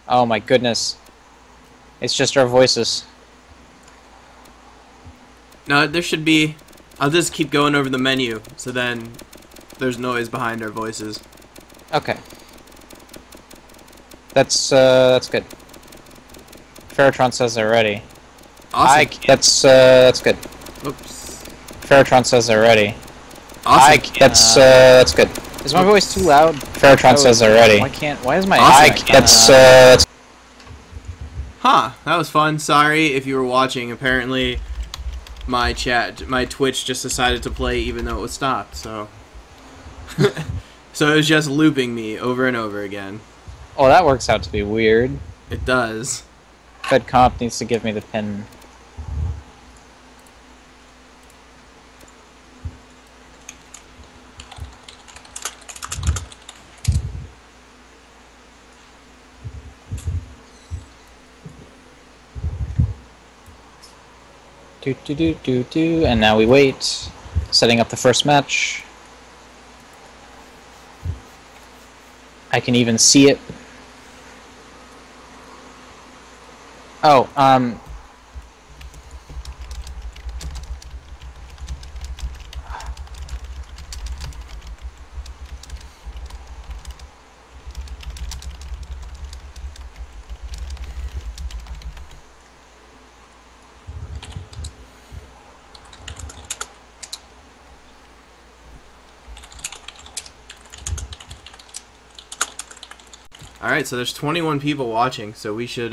Oh my goodness. It's just our voices. No, there should be... I'll just keep going over the menu, so then there's noise behind our voices. Okay. That's good. Ferrotron says they're ready. Awesome. That's good. Oops. Ferrotron says they're ready. Awesome. That's good. Is my voice too loud? Ferrotron says they're ready. Why is my... Awesome. Huh, that was fun. Sorry if you were watching. Apparently, my Twitch just decided to play even though it was stopped, so... So it was just looping me over and over again. Oh, that works out to be weird. It does. FedComp needs to give me the pin. And now we wait. Setting up the first match. I can even see it. Oh, Alright, so there's 21 people watching, so we should,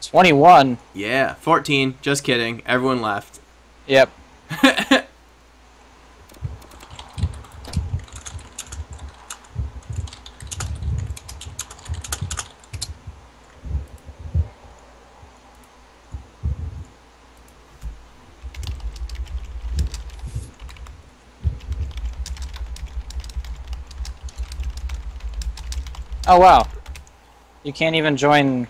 21. Yeah, 14. Just kidding. Everyone left. Yep. Oh wow. You can't even join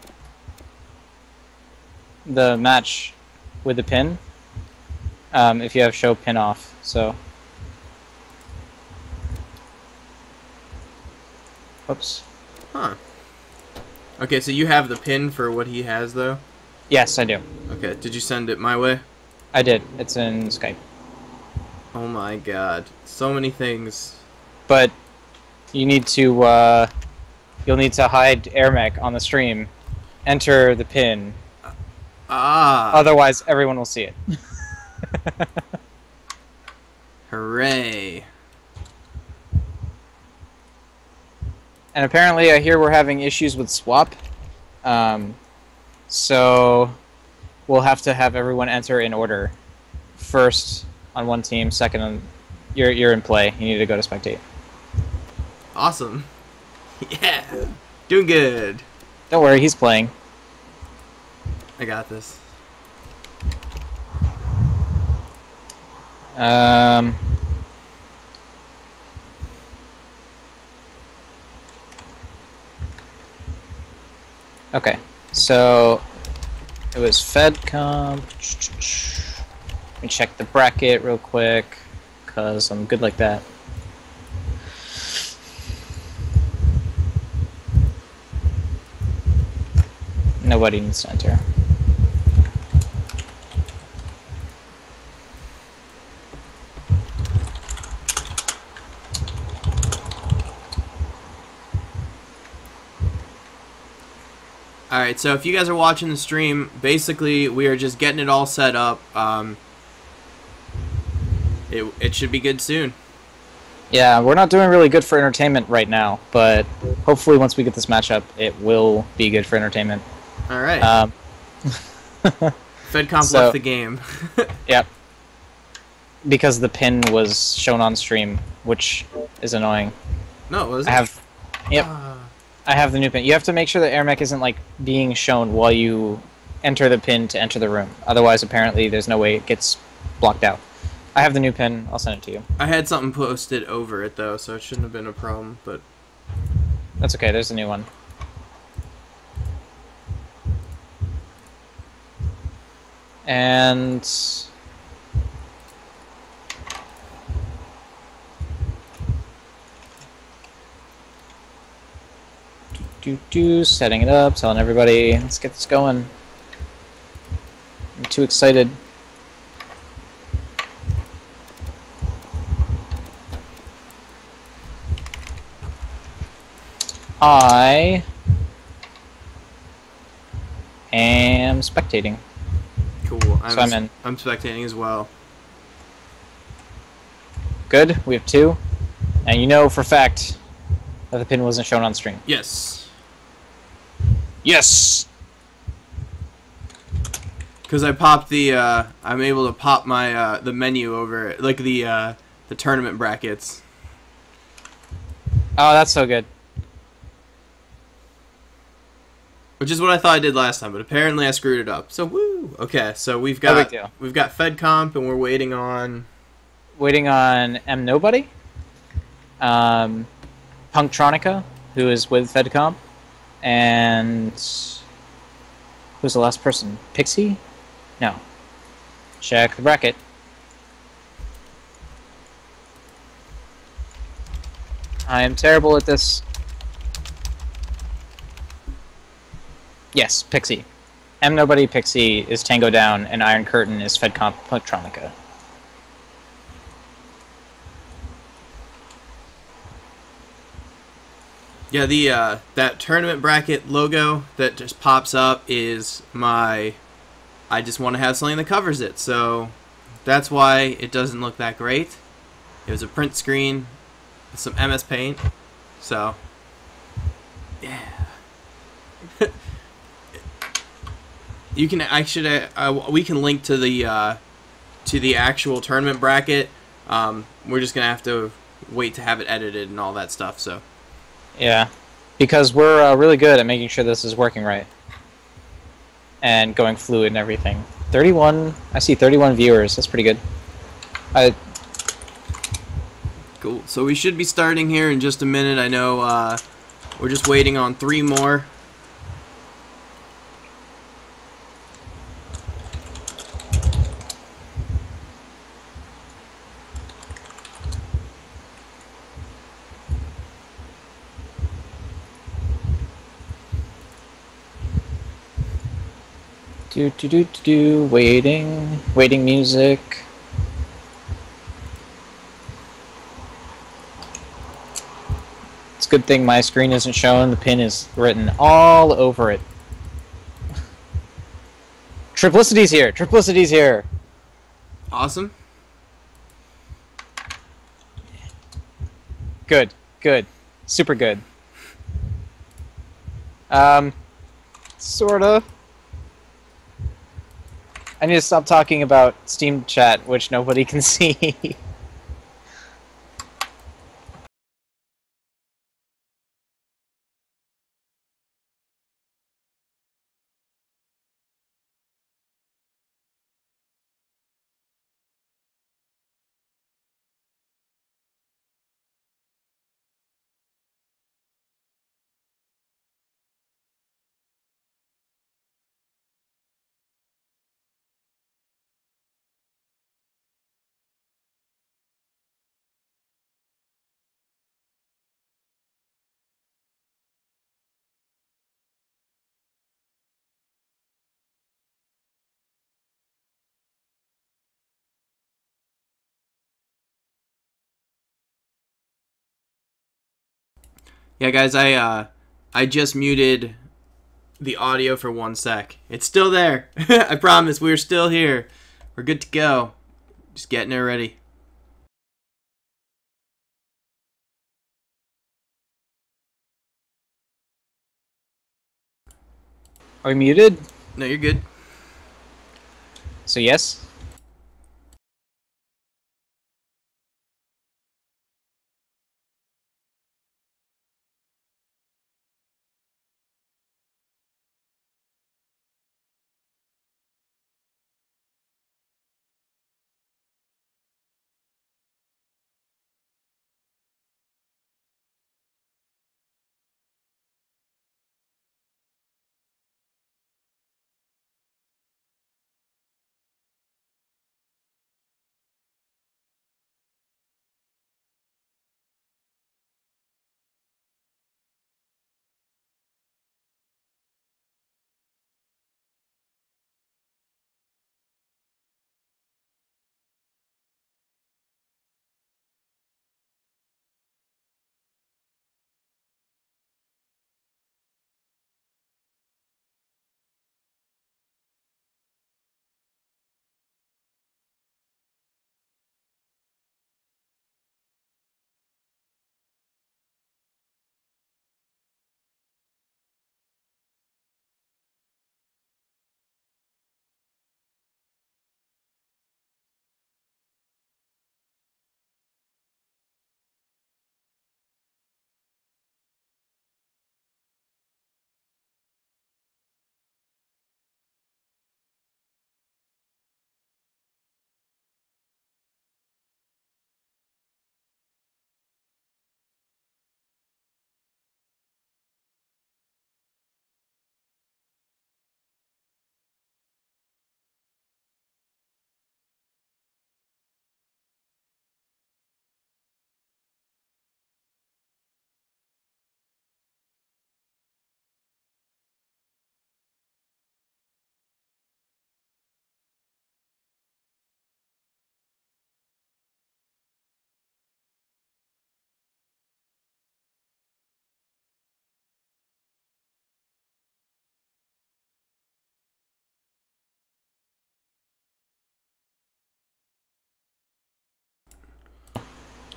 the match with the pin if you have show pin off, so whoops. Huh. Okay, so you have the pin for what he has, though? Yes, I do. Okay, did you send it my way? I did. It's in Skype. Oh my god. So many things. But you need to you'll need to hide AirMech on the stream, enter the pin. Ah. Otherwise, everyone will see it. Hooray. And apparently, I hear we're having issues with swap. So we'll have to have everyone enter in order. First on one team, second on... You're in play. You need to go to spectate. Awesome. Yeah. Doing good. Don't worry, he's playing. I got this. Okay, so it was FedComp. Let me check the bracket real quick, because I'm good like that. Nobody needs to enter. Alright, so if you guys are watching the stream, basically we are just getting it all set up. It should be good soon. Yeah, we're not doing really good for entertainment right now, but hopefully once we get this matchup, it will be good for entertainment. Alright. FedComp left the game. Yep. Because the pin was shown on stream, which is annoying. No, it wasn't. Yep. I have the new pin. You have to make sure that AirMech isn't like being shown while you enter the pin to enter the room. Otherwise, apparently, there's no way it gets blocked out. I have the new pin. I'll send it to you. I had something posted over it though, so it shouldn't have been a problem. But that's okay. There's a new one. And Setting it up, telling everybody, let's get this going. I'm too excited. I am spectating. Cool. I'm in. I'm spectating as well. Good. We have 2. And you know for a fact that the pin wasn't shown on stream. Yes. Yes! Because I popped the, I'm able to pop my, the menu over, like the tournament brackets. Oh, that's so good. Which is what I thought I did last time, but apparently I screwed it up. So woo. Okay, so we've got FedComp and we're waiting on M Nobody, Punktronica, who is with FedComp, and who's the last person? Pixie? No. Check the bracket. I am terrible at this. Yes, Pixie. M Nobody, Pixie is Tango Down, and Iron Curtain is FedComp Punktronica. Yeah, the that tournament bracket logo that just pops up is my I just want to have something that covers it. So that's why it doesn't look that great. It was a print screen with some MS Paint. So yeah. You can actually we can link to the actual tournament bracket. We're just gonna have to wait to have it edited and all that stuff. So yeah, because we're really good at making sure this is working right and going fluid and everything. 31. I see 31 viewers. That's pretty good. Cool. So we should be starting here in just a minute. I know we're just waiting on 3 more. Waiting music. It's a good thing my screen isn't shown. The pin is written all over it. Triplicity's here. Triplicity's here. Awesome. Good. Good. Super good. Sorta. I need to stop talking about Steam chat, which nobody can see. Yeah, guys, I just muted the audio for 1 sec. It's still there. I promise, we're still here. We're good to go. Just getting it ready. Are we muted? No, you're good. So yes?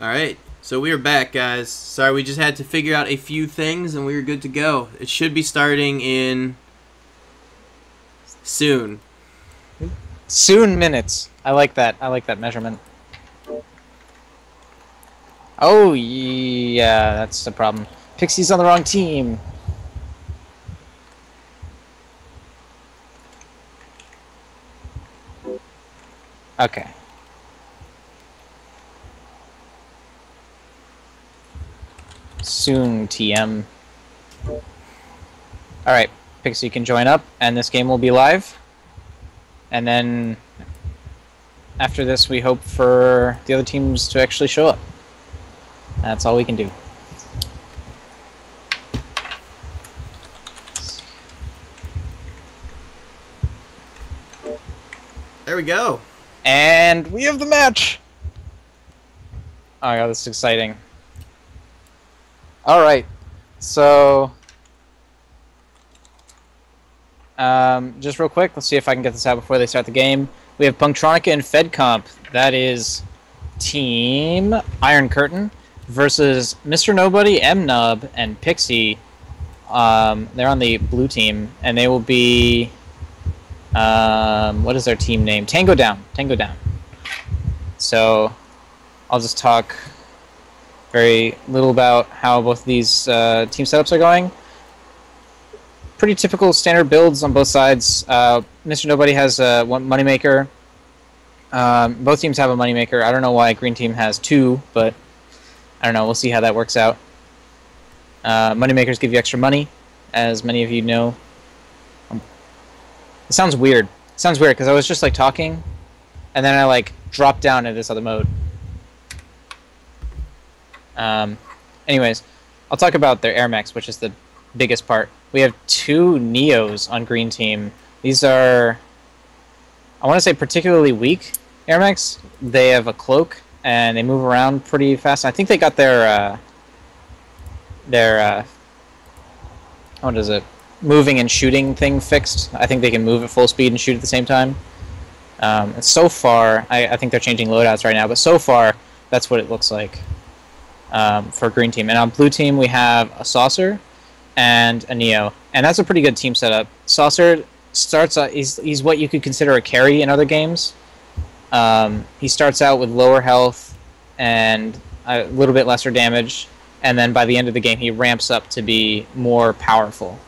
Alright, so we are back, guys. Sorry, we just had to figure out a few things and we were good to go. It should be starting in soon. Soon minutes. I like that. I like that measurement. Oh, yeah, that's the problem. Pixie's on the wrong team. Okay. Soon, TM. Alright, Pixie can join up, and this game will be live. And then, after this, we hope for the other teams to actually show up. That's all we can do. There we go. And we have the match! Oh my god, this is exciting. Alright, so... just real quick, let's see if I can get this out before they start the game. We have Punctronica and FedComp. That is Team Iron Curtain versus Mr. Nobody, M-Nub, and Pixie. They're on the blue team, and they will be... what is their team name? Tango Down. Tango Down. So, I'll just talk very little about how both these team setups are going. Pretty typical standard builds on both sides. Mr. Nobody has one moneymaker. Both teams have a moneymaker. I don't know why Green Team has two, but I don't know. We'll see how that works out. Moneymakers give you extra money, as many of you know. It sounds weird. It sounds weird because I was just like talking, and then I like dropped down into this other mode. Anyways, I'll talk about their AirMechs, which is the biggest part. We have two Neos on Green Team. These are, I want to say, particularly weak AirMechs. They have a cloak, and they move around pretty fast. I think they got their what is it? Moving and shooting thing fixed. I think they can move at full speed and shoot at the same time. And so far, I think they're changing loadouts right now, but so far, that's what it looks like for Green Team. And on Blue Team, we have a Saucer and a Neo, and that's a pretty good team setup. Saucer starts out, he's what you could consider a carry in other games. He starts out with lower health and a little bit lesser damage, and then by the end of the game, he ramps up to be more powerful.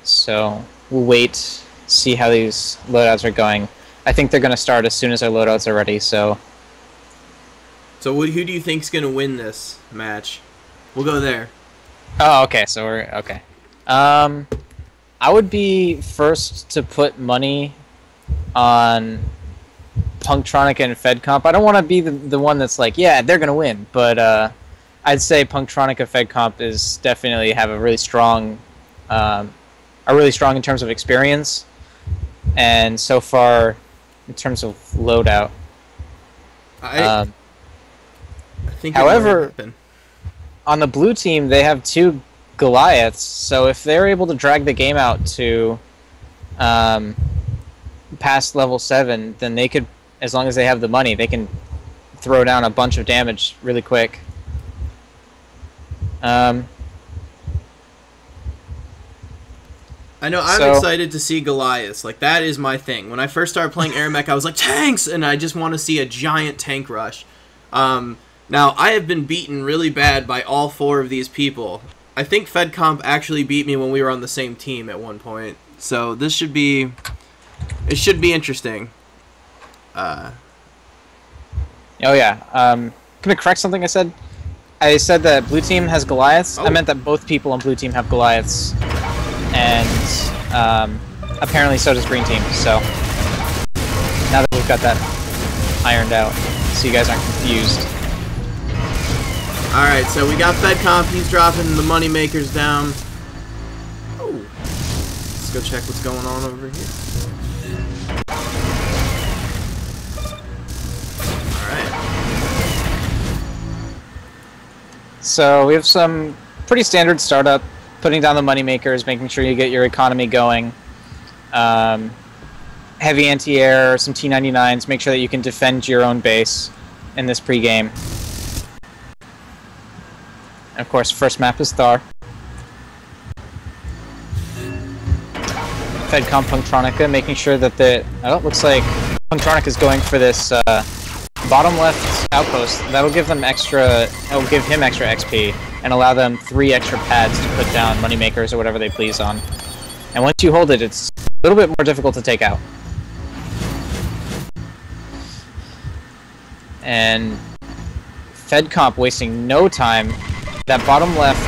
So we'll wait, see how these loadouts are going. I think they're going to start as soon as our loadouts are ready. So who do you think's going to win this match? We'll go there. Oh, okay. So we're okay. I would be first to put money on Punctronica and FedComp. I don't want to be the one that's like, yeah, they're going to win, but I'd say Punctronica FedComp is definitely have a really strong, in terms of experience, and so far, in terms of loadout. I think. However, on the blue team, they have two Goliaths, so if they're able to drag the game out to past level 7, then they could, as long as they have the money, they can throw down a bunch of damage really quick. I know I'm excited to see Goliaths. Like, that is my thing. When I first started playing AirMech, I was like, tanks! And I just want to see a giant tank rush. Now, I have been beaten really bad by all 4 of these people. I think FedComp actually beat me when we were on the same team at one point. So this should be... It should be interesting. Oh, yeah. Can I correct something I said? I said that blue team has Goliaths. Oh. I meant that both people on blue team have Goliaths. And apparently so does green team. So now that we've got that ironed out, so you guys aren't confused. Alright, so we got FedComp. He's dropping the money makers down. Oh. Let's go check what's going on over here. So we have some pretty standard startup, putting down the money makers, making sure you get your economy going. heavy anti-air, some T-99s, make sure that you can defend your own base in this pre-game. And of course, first map is Thar. FedCom Punctronica, making sure that looks like Punctronica is going for this bottom left outpost. That'll give him extra XP and allow them 3 extra pads to put down moneymakers or whatever they please on. And once you hold it, it's a little bit more difficult to take out. And FedComp wasting no time. That bottom left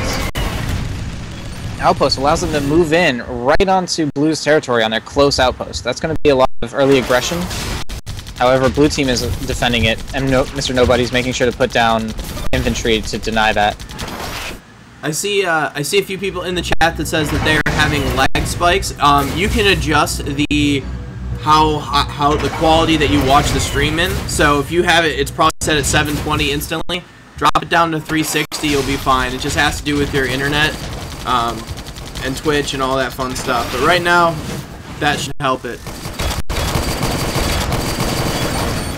outpost allows them to move in right onto Blue's territory on their close outpost. That's going to be a lot of early aggression. However, Blue team is defending it, and Mr. Nobody's making sure to put down infantry to deny that. I see a few people in the chat that says that they're having lag spikes. You can adjust the how the quality that you watch the stream in. So if you have it, it's probably set at 720 instantly. Drop it down to 360, you'll be fine. It just has to do with your internet and Twitch and all that fun stuff. But right now, that should help it.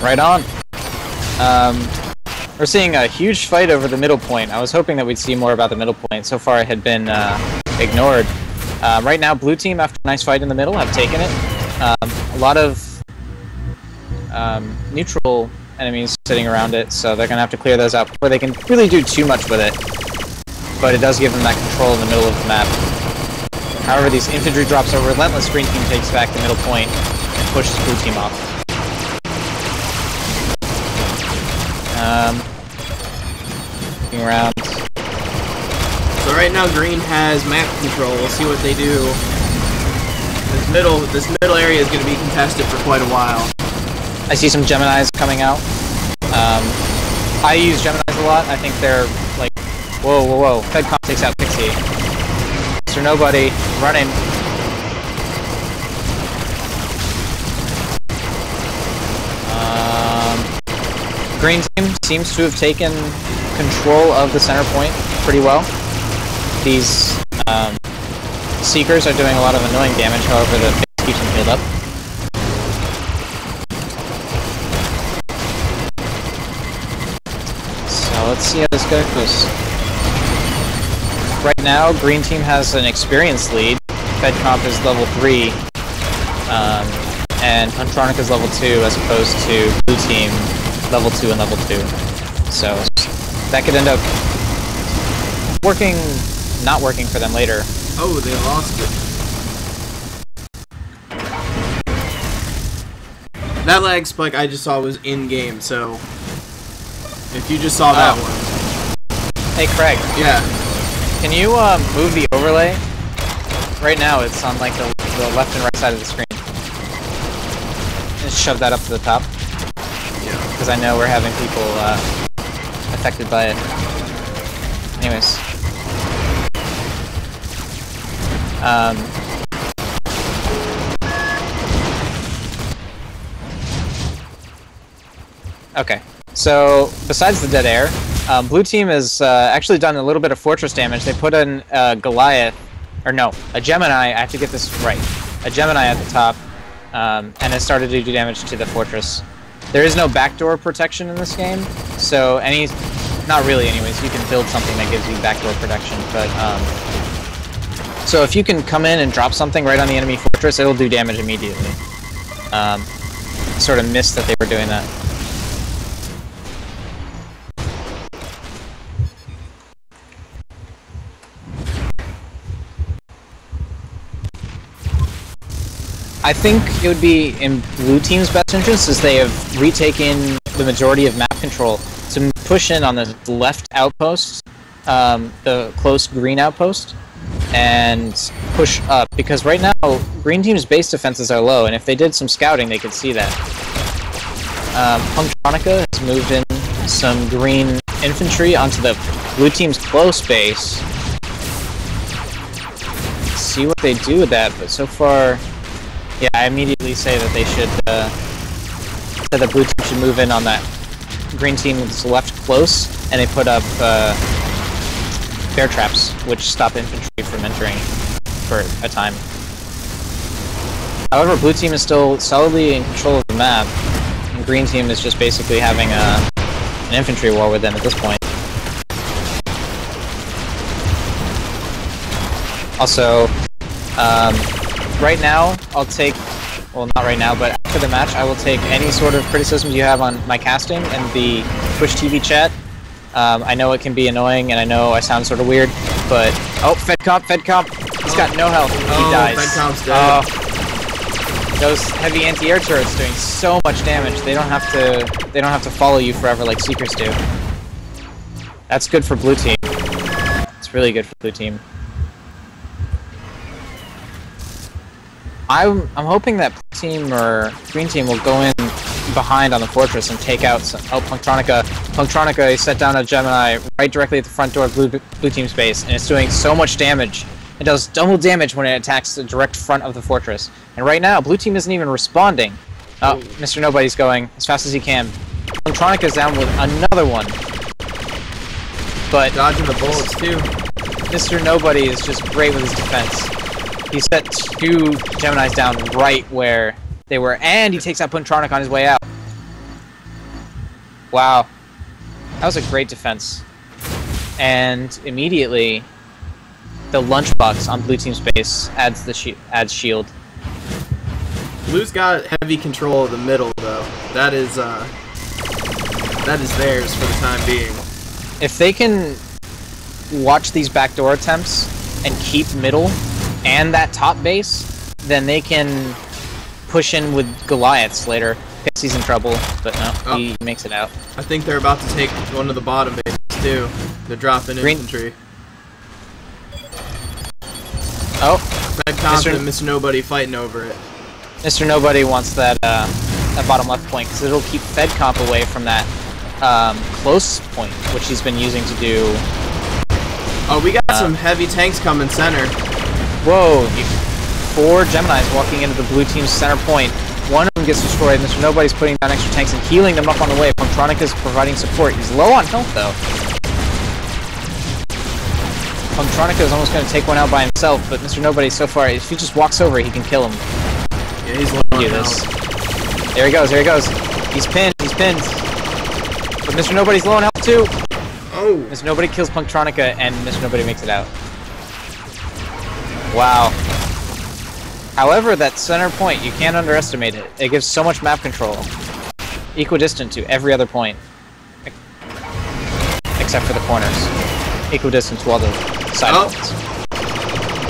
Right on. We're seeing a huge fight over the middle point. I was hoping that we'd see more about the middle point. So far, it had been ignored. Right now, Blue team, after a nice fight in the middle, have taken it. A lot of neutral enemies sitting around it, so they're going to have to clear those out before they can really do too much with it. But it does give them that control in the middle of the map. However, these infantry drops are relentless. Green team takes back the middle point and pushes Blue team off. Looking around. So right now, Green has map control. We'll see what they do. This middle area is going to be contested for quite a while. I see some Geminis coming out. I use Geminis a lot. I think they're like, whoa, whoa, whoa. FedCom takes out Pixie. Mr. Nobody running. Green team seems to have taken control of the center point pretty well. These Seekers are doing a lot of annoying damage, however the base keeps them healed up. So let's see how this goes. Right now, Green team has an experience lead. FedComp is level 3, and Punctronic is level 2, as opposed to Blue team level 2 and level 2. So that could end up not working for them later. Oh, they lost it. That lag spike I just saw was in-game, so if you just saw that one. Hey, Craig. Yeah. Can you move the overlay? Right now it's on like the left and right side of the screen. Just shove that up to the top. Yeah. Because I know we're having people affected by it. Anyways. Okay, so besides the dead air, Blue team has actually done a little bit of fortress damage. They put in a Goliath, or no, a Gemini, I have to get this right, a Gemini at the top, and has started to do damage to the fortress. There is no backdoor protection in this game, so not really anyways, you can build something that gives you backdoor protection, but so if you can come in and drop something right on the enemy fortress, it'll do damage immediately. Sort of missed that they were doing that. I think it would be in Blue team's best interest, as they have retaken the majority of map control, to push in on the left outpost, the close green outpost, and push up, because right now Green team's base defenses are low, and if they did some scouting they could see that. Punctronica has moved in some green infantry onto the Blue team's close base. Let's see what they do with that, but so far, yeah, I immediately say that they should, that the Blue team should move in on that Green team's left close, and they put up bear traps, which stop infantry from entering for a time. However, blue team is still solidly in control of the map, and green team is just basically having an infantry war with them at this point. Also, right now, I'll take, well, not right now, but after the match, I will take any sort of criticisms you have on my casting and the Twitch TV chat. I know it can be annoying, and I know I sound sort of weird, but... Oh, Fed comp! He's got no health. He dies. Fed comp's dead. Those heavy anti-air turrets doing so much damage. They don't have to follow you forever like Seekers do. That's good for blue team. It's really good for blue team. I'm hoping that blue team or green team will go in behind on the fortress and take out some... Oh, Punktronica set down a Gemini right directly at the front door of blue team's base, and it's doing so much damage. It does double damage when it attacks the direct front of the fortress. And right now, blue team isn't even responding. Oh, Mr. Nobody's going as fast as he can. Punktronica's down with another one. But dodging the bullets too. Mr. Nobody is just great with his defense. He set 2 Geminis down right where they were, and he takes out Punktronic on his way out. Wow. That was a great defense. And immediately, the lunchbox on blue team's base adds shield. Blue's got heavy control of the middle, though. That is theirs for the time being. If they can watch these backdoor attempts and keep middle and that top base, then they can push in with Goliaths later. Pixie's in trouble, but no, he makes it out. I think they're about to take one of the bottom bases, too. They're dropping infantry. Oh, Fed comp and Mr. Nobody fighting over it. Mr. Nobody wants that bottom left point because it'll keep Fed comp away from that close point, which he's been using to do. Oh, we got some heavy tanks coming center. Whoa! 4 Geminis walking into the blue team's center point. One of them gets destroyed. Mr. Nobody's putting down extra tanks and healing them up on the way. Punktronica's providing support. He's low on health though. Punktronica is almost going to take one out by himself, but Mr. Nobody so far, if he just walks over, he can kill him. Yeah, he's low on health. There he goes, He's pinned. But Mr. Nobody's low on health too. Oh. Mr. Nobody kills Punktronica, and Mr. Nobody makes it out. Wow. However, that center point, you can't underestimate it. It gives so much map control. Equidistant to every other point. Except for the corners. Equidistant to all the side points.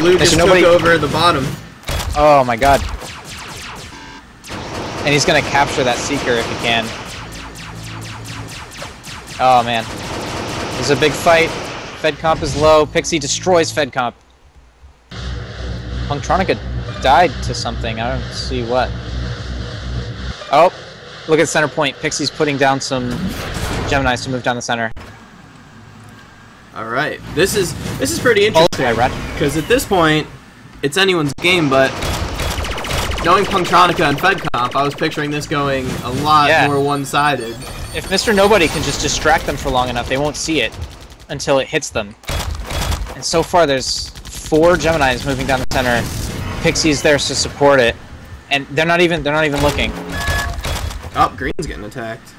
Blue just took over the bottom. Oh my god. And he's gonna capture that Seeker if he can. Oh man. There's a big fight. Fed comp is low. Pixie destroys Fed comp. Punktronica died to something. I don't see what. Oh, look at center point. Pixie's putting down some Geminis to move down the center. All right, this is pretty interesting because at this point, it's anyone's game. But knowing Punktronica and Fed comp, I was picturing this going a lot more one-sided. If Mr. Nobody can just distract them for long enough, they won't see it until it hits them. And so far, there's 4 Geminis moving down the center. Pixie's there to support it, and they're not even looking. Oh, green's getting attacked.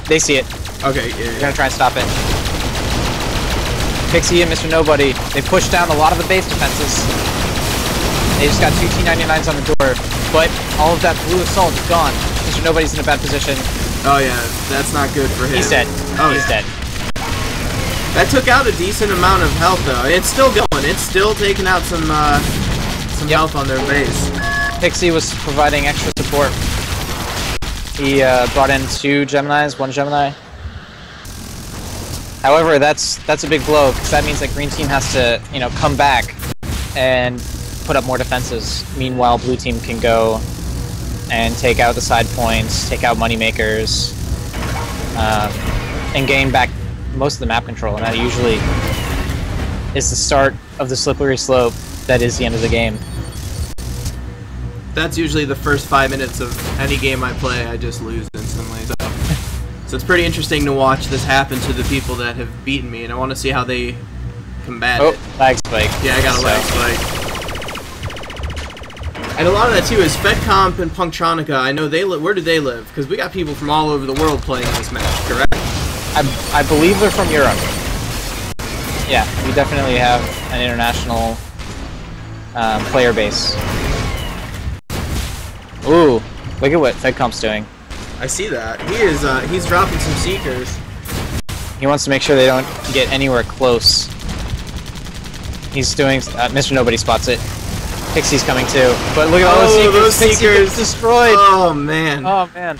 They see it. Okay, yeah. They're gonna try and stop it. Pixie and Mr. Nobody, they pushed down a lot of the base defenses. They just got 2 T-99s on the door, but all of that blue assault is gone. Mr. Nobody's in a bad position. Oh yeah, that's not good for him. He's dead. Oh, he's dead. That took out a decent amount of health, though. It's still going. It's still taking out some health on their base. Pixie was providing extra support. He brought in 2 Geminis, 1 Gemini. However, that's a big blow because that means that green team has to, come back and put up more defenses. Meanwhile, blue team can go and take out the side points, take out money makers, and gain back most of the map control. And that usually is the start of the slippery slope that is the end of the game. That's usually the first 5 minutes of any game I play. I just lose instantly. So it's pretty interesting to watch this happen to the people that have beaten me, and I want to see how they combat it. Lag spike. Yeah, I got a lag spike. And a lot of that too is FedComp and Punctronica. I know they live. Where do they live? Because we got people from all over the world playing this match, correct? I believe they're from Europe. Yeah, we definitely have an international player base. Ooh, look at what FedComp's doing. I see that. He is. He's dropping some Seekers. He wants to make sure they don't get anywhere close. He's doing. Mr. Nobody spots it. Pixie's coming too. But look at all those Seekers. Pixie gets destroyed. Oh man. Oh man.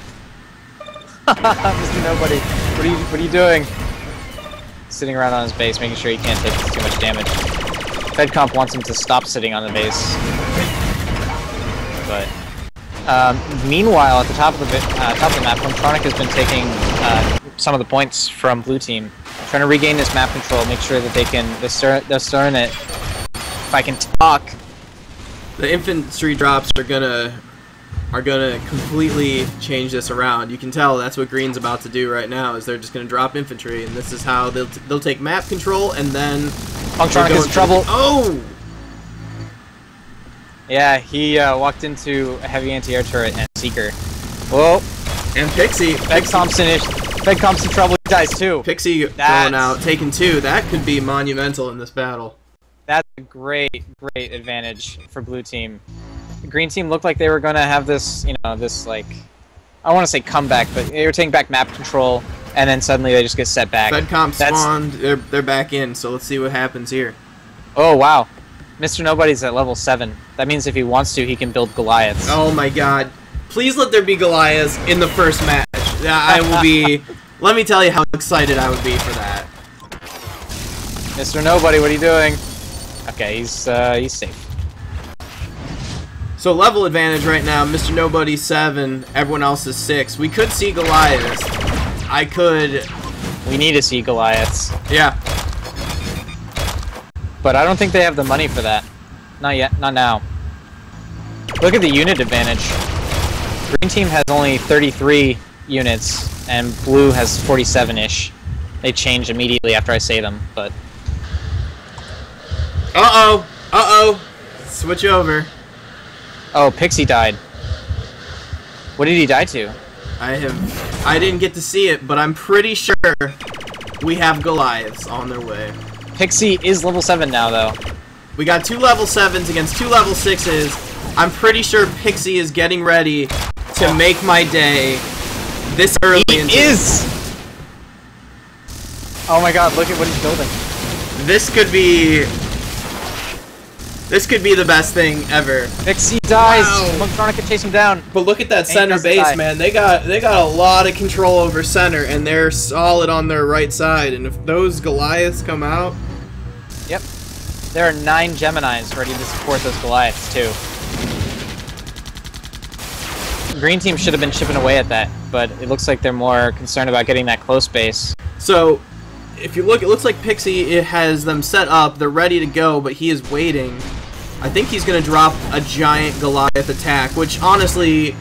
Mr. Nobody, what are you doing? Sitting around on his base, making sure he can't take too much damage. FedComp wants him to stop sitting on the base. But meanwhile, at the top of the map, Punctronic has been taking some of the points from Blue Team, trying to regain this map control, make sure that they're starting it. If I can talk. The infantry drops are gonna completely change this around. You can tell that's what Green's about to do right now. Is they're just gonna drop infantry, and this is how they'll take map control, and then Punctronic is in trouble. Oh. Yeah, he walked into a heavy anti-air turret and Seeker. Whoa. And Pixie. FedComp's in trouble. He dies too. Pixie going out, taking 2. That could be monumental in this battle. That's a great advantage for Blue Team. The Green Team looked like they were going to have this, this, like, I want to say comeback, but they were taking back map control, and then suddenly they just get set back. FedComp spawned. They're back in, so let's see what happens here. Oh, wow. Mr. Nobody's at level 7. That means if he wants to, he can build Goliaths. Oh my god. Please let there be Goliaths in the first match. I will be... Let me tell you how excited I would be for that. Mr. Nobody, what are you doing? Okay, he's safe. So level advantage right now, Mr. Nobody's 7, everyone else is 6. We could see Goliaths. We need to see Goliaths. Yeah. But I don't think they have the money for that. Not yet, not now. Look at the unit advantage. Green Team has only 33 units, and Blue has 47-ish. They change immediately after I say them, but... Uh-oh! Uh-oh! Switch over. Oh, Pixie died. What did he die to? I didn't get to see it, but I'm pretty sure we have Goliaths on their way. Pixie is level 7 now, though. We got 2 level 7s against 2 level 6s. I'm pretty sure Pixie is getting ready to make my day this early. He is! Oh my god, look at what he's building. This could be the best thing ever. Pixie dies! Wow. Punctronic can chase him down. But look at that center base, man. They got a lot of control over center, and they're solid on their right side. And if those Goliaths come out... Yep. There are 9 Geminis ready to support those Goliaths, too. Green Team should have been chipping away at that, but it looks like they're more concerned about getting that close base. So, if you look, it looks like Pixie has them set up. They're ready to go, but he is waiting. I think he's going to drop a giant Goliath attack, which honestly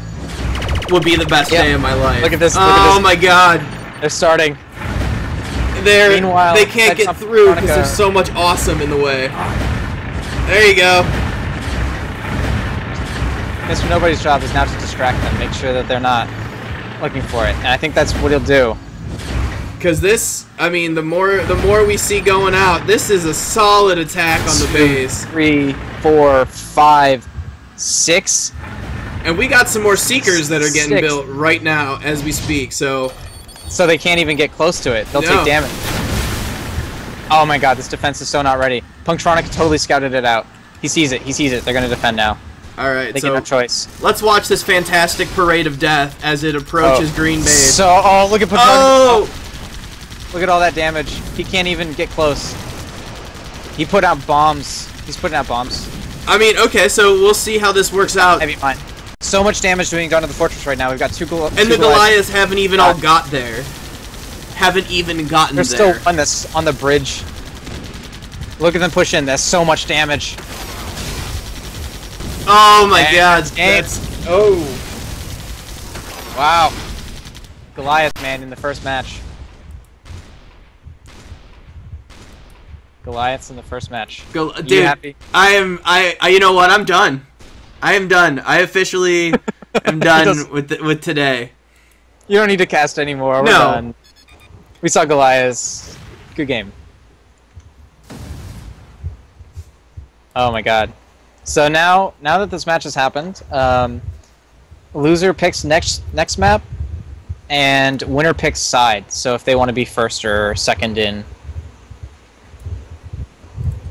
would be the best day of my life. Look at this. Oh my god. They're starting. Meanwhile, they can't get through because there's so much awesome in the way. There you go. Mr. Nobody's job is now to distract them, make sure that they're not looking for it, and I think that's what he'll do. Because this, I mean, the more we see going out, this is a solid attack on the base. 3, 4, 5, 6. And we got some more Seekers that are getting built right now as we speak, so they can't even get close to it. They'll take damage. Oh my god, this defense is so not ready. Punctronic totally scouted it out. He sees it. He sees it. They're going to defend now. Alright, they get no choice. Let's watch this fantastic parade of death as it approaches Green Base. So, look at Punctronic. Oh! Look at all that damage. He can't even get close. He put out bombs. He's putting out bombs. I mean, okay, so we'll see how this works out. Heavy mine. So much damage being done to the fortress right now. We've got two Goliaths haven't even all got there. Haven't even gotten there. They're still on the bridge. Look at them push in. That's so much damage. Oh my god. Oh. Wow. Goliath, man, in the first match. Goliaths in the first match. Dude, you know what? I'm done. I am done. I officially am done with today. You don't need to cast anymore. We're done. We saw Goliath. Good game. Oh my god. So now that this match has happened, loser picks next map, and winner picks side. So if they want to be first or second in.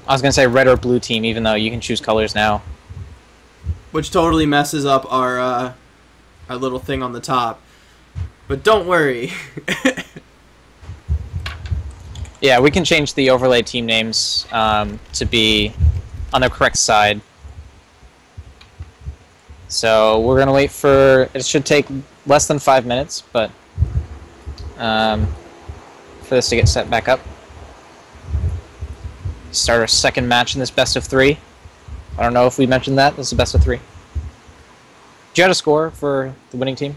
I was gonna say red or blue team, even though you can choose colors now. Which totally messes up our little thing on the top. But don't worry. Yeah, we can change the overlay team names to be on the correct side. So we're gonna wait for. It should take less than 5 minutes, but for this to get set back up. Start our second match in this best of 3. I don't know if we mentioned that. This is a best of 3. Do you have a score for the winning team?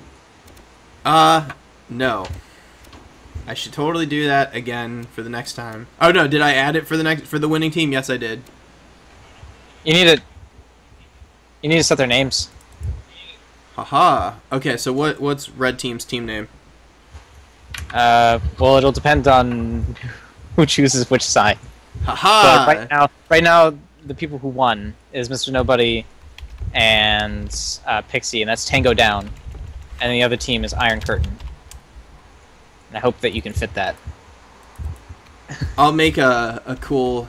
No. I should totally do that again for the next time. Oh no, did I add it for the winning team? Yes, I did. You need to set their names. Haha. Okay, so what's red team's team name? Well, it'll depend on who chooses which side. Haha. But right now, the people who won is Mr. Nobody and Pixie, and that's Tango Down, and the other team is Iron Curtain. And I hope that you can fit that. I'll make a cool.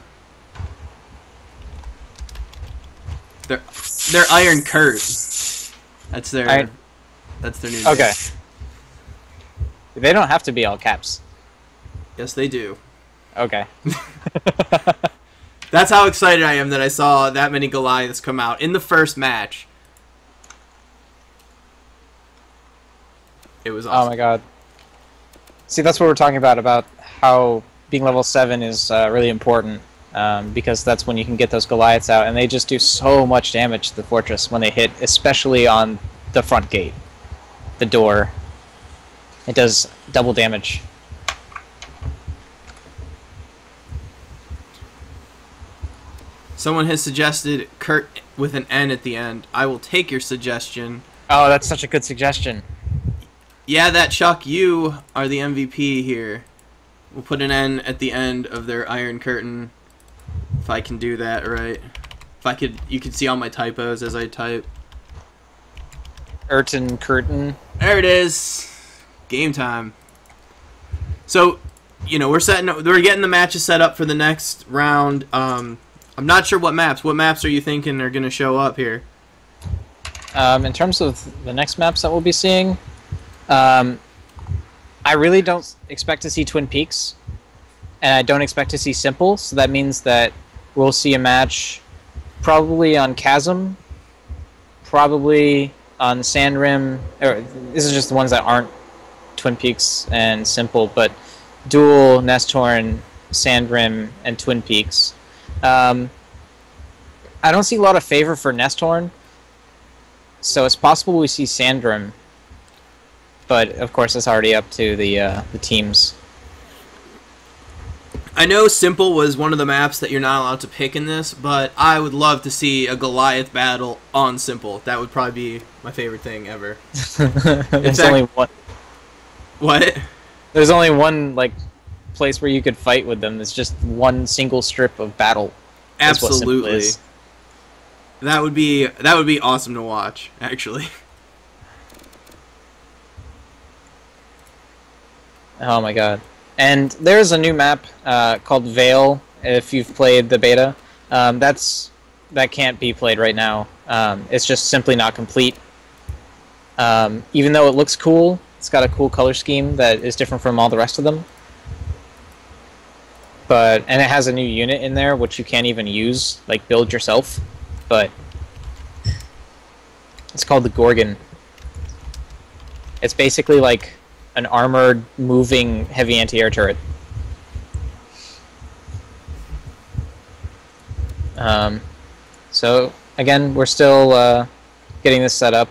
They're Iron Curtain. That's their new name. Okay. They don't have to be all caps. Yes, they do. Okay. That's how excited I am that I saw that many Goliaths come out in the first match. It was awesome. Oh my god. See, that's what we're talking about how being level 7 is really important, because that's when you can get those Goliaths out, and they just do so much damage to the fortress when they hit, especially on the front gate, the door. It does double damage. Someone has suggested Kurt with an N at the end. I will take your suggestion. Oh, that's such a good suggestion. Yeah, that Chuck, you are the MVP here. We'll put an N at the end of their Iron Curtain. If I can do that right. If I could, you can see all my typos as I type. Curtain. There it is. Game time. So, we're getting the matches set up for the next round. I'm not sure what maps. What maps are you thinking are going to show up here? In terms of the next maps that we'll be seeing, I really don't expect to see Twin Peaks, and I don't expect to see Simple, so that means that we'll see a match probably on Chasm, probably on Sand Rim, or this is just the ones that aren't Twin Peaks and Simple, but Duel, Nestorn, Sand Rim, and Twin Peaks. I don't see a lot of favor for Nestorn, so it's possible we see Sand Rim, but of course it's already up to the teams. I know Simple was one of the maps that you're not allowed to pick in this, but I would love to see a Goliath battle on Simple. That would probably be my favorite thing ever. There's only one. What? There's only one place where you could fight with them. It's just one single strip of battle. Absolutely. That would be awesome to watch, actually. Oh my god. And there's a new map called Veil, if you've played the beta. That can't be played right now. It's just simply not complete. Even though it looks cool, it's got a cool color scheme that is different from all the rest of them. And it has a new unit in there, which you can't even use, build yourself. But it's called the Gorgon. It's basically like an armored, moving, heavy anti-air turret. So, again, we're still getting this set up.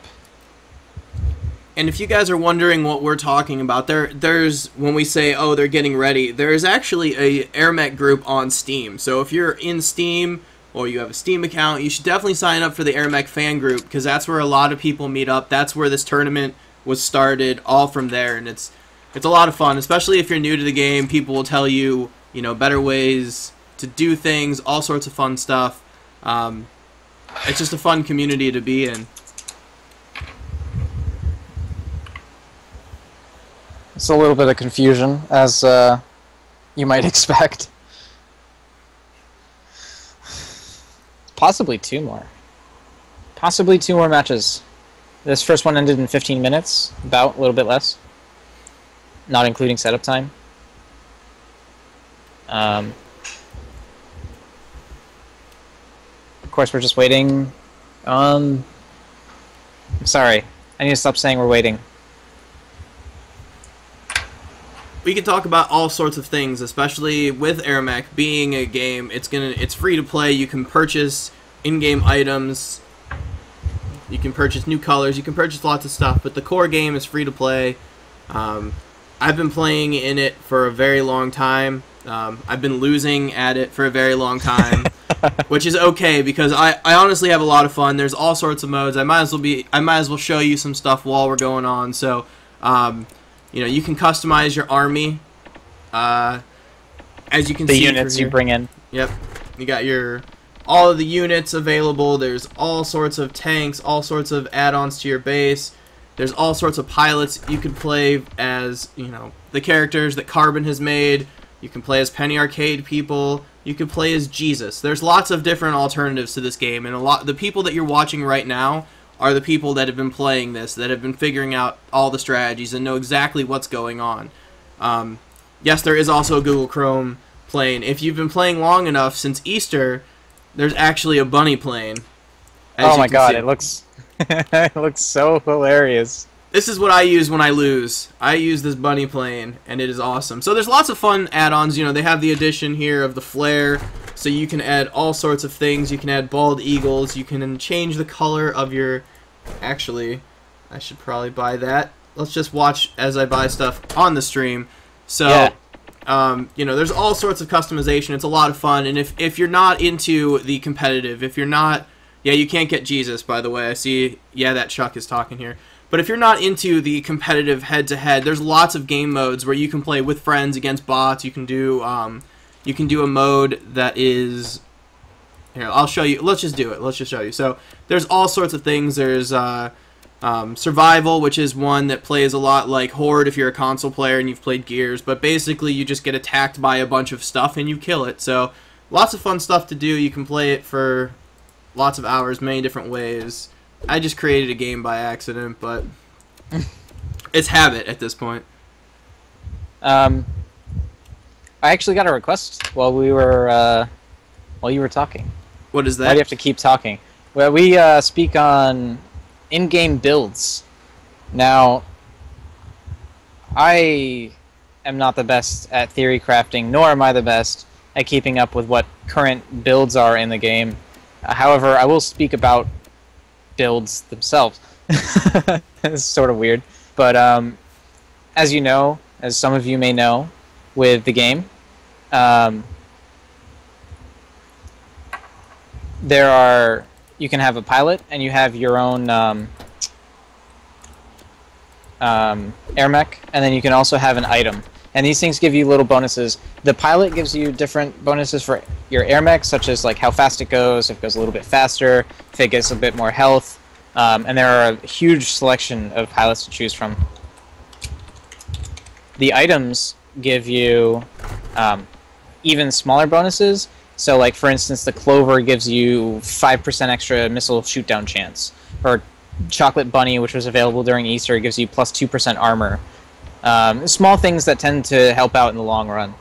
And if you guys are wondering what we're talking about, there's when we say, they're getting ready, there's actually a AirMech group on Steam. So if you're in Steam, or you have a Steam account, you should definitely sign up for the AirMech fan group, because that's where a lot of people meet up. That's where this tournament was started, all from there, and it's a lot of fun, especially if you're new to the game. People will tell you, you know, better ways to do things, all sorts of fun stuff. It's just a fun community to be in. It's a little bit of confusion, as you might expect. Possibly two more. Possibly two more matches. This first one ended in 15 minutes, about a little bit less, not including setup time. Of course, we're just waiting. I'm sorry. I need to stop saying we're waiting. We can talk about all sorts of things, especially with AirMech being a game. It's free to play. You can purchase in-game items. You can purchase new colors. You can purchase lots of stuff, but the core game is free to play. I've been playing in it for a very long time. I've been losing at it for a very long time, which is okay, because I honestly have a lot of fun. There's all sorts of modes. I might as well show you some stuff while we're going on. So, you know, you can customize your army. As you can see, the units you bring in. Yep, you got all of the units available. There's all sorts of tanks, all sorts of add-ons to your base. There's all sorts of pilots you can play as, you know, the characters that Carbon has made. You can play as Penny Arcade people. You can play as Jesus. There's lots of different alternatives to this game, and the people that you're watching right now are the people that have been playing this, that have been figuring out all the strategies and know exactly what's going on. Yes, there is also Google Chrome playing. If you've been playing long enough since Easter, there's actually a bunny plane. Oh my god, it looks it looks so hilarious. This is what I use when I lose. I use this bunny plane, and it is awesome. So there's lots of fun add-ons. You know, they have the addition here of the flare, so you can add all sorts of things. You can add bald eagles. You can change the color of your... Actually, I should probably buy that. Let's just watch as I buy stuff on the stream. So, yeah. You know, there's all sorts of customization. It's a lot of fun, and if you're not into the competitive, if you're not... Yeah, you can't get Jesus, by the way. I see... Yeah, that Chuck is talking here. But if you're not into the competitive head-to-head, there's lots of game modes where you can play with friends against bots. You can do a mode that is... Here, I'll show you. Let's just do it. Let's just show you. So there's all sorts of things. There's Survival, which is one that plays a lot like Horde if you're a console player and you've played Gears. But basically, you just get attacked by a bunch of stuff and you kill it. So lots of fun stuff to do. You can play it for lots of hours, many different ways. I just created a game by accident, but it's habit at this point. I actually got a request while you were talking. What is that? Why do you have to keep talking? Well, we speak on in-game builds. Now, I am not the best at theory crafting, nor am I the best at keeping up with what current builds are in the game. However, I will speak about builds themselves. It's sort of weird, but as you know, as some of you may know, with the game, you can have a pilot and you have your own AirMech, and then you can also have an item, and these things give you little bonuses. The pilot gives you different bonuses for your AirMech, such as like how fast it goes, if it goes a little bit faster, if it gets a bit more health, and there are a huge selection of pilots to choose from. The items give you even smaller bonuses. So, like, for instance, the Clover gives you 5% extra missile shoot-down chance. Or Chocolate Bunny, which was available during Easter, gives you plus 2% armor. Small things that tend to help out in the long run.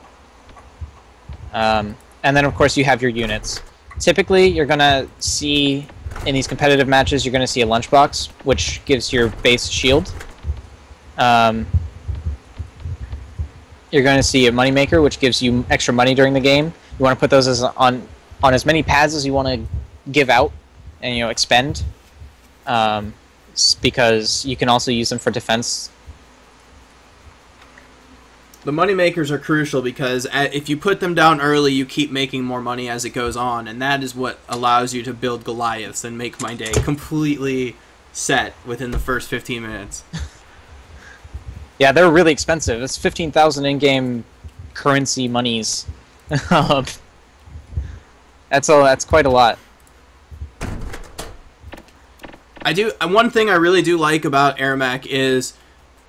And then, of course, you have your units. Typically, you're going to see, in these competitive matches, you're going to see a lunchbox, which gives your base shield. You're going to see a moneymaker, which gives you extra money during the game. You want to put those on as many pads as you want to give out and, you know, expend, because you can also use them for defense. The money makers are crucial because if you put them down early, you keep making more money as it goes on, and that is what allows you to build Goliaths and make my day completely set within the first 15 minutes. Yeah, they're really expensive. It's 15,000 in-game currency monies. That's quite a lot. One thing I really do like about AirMech is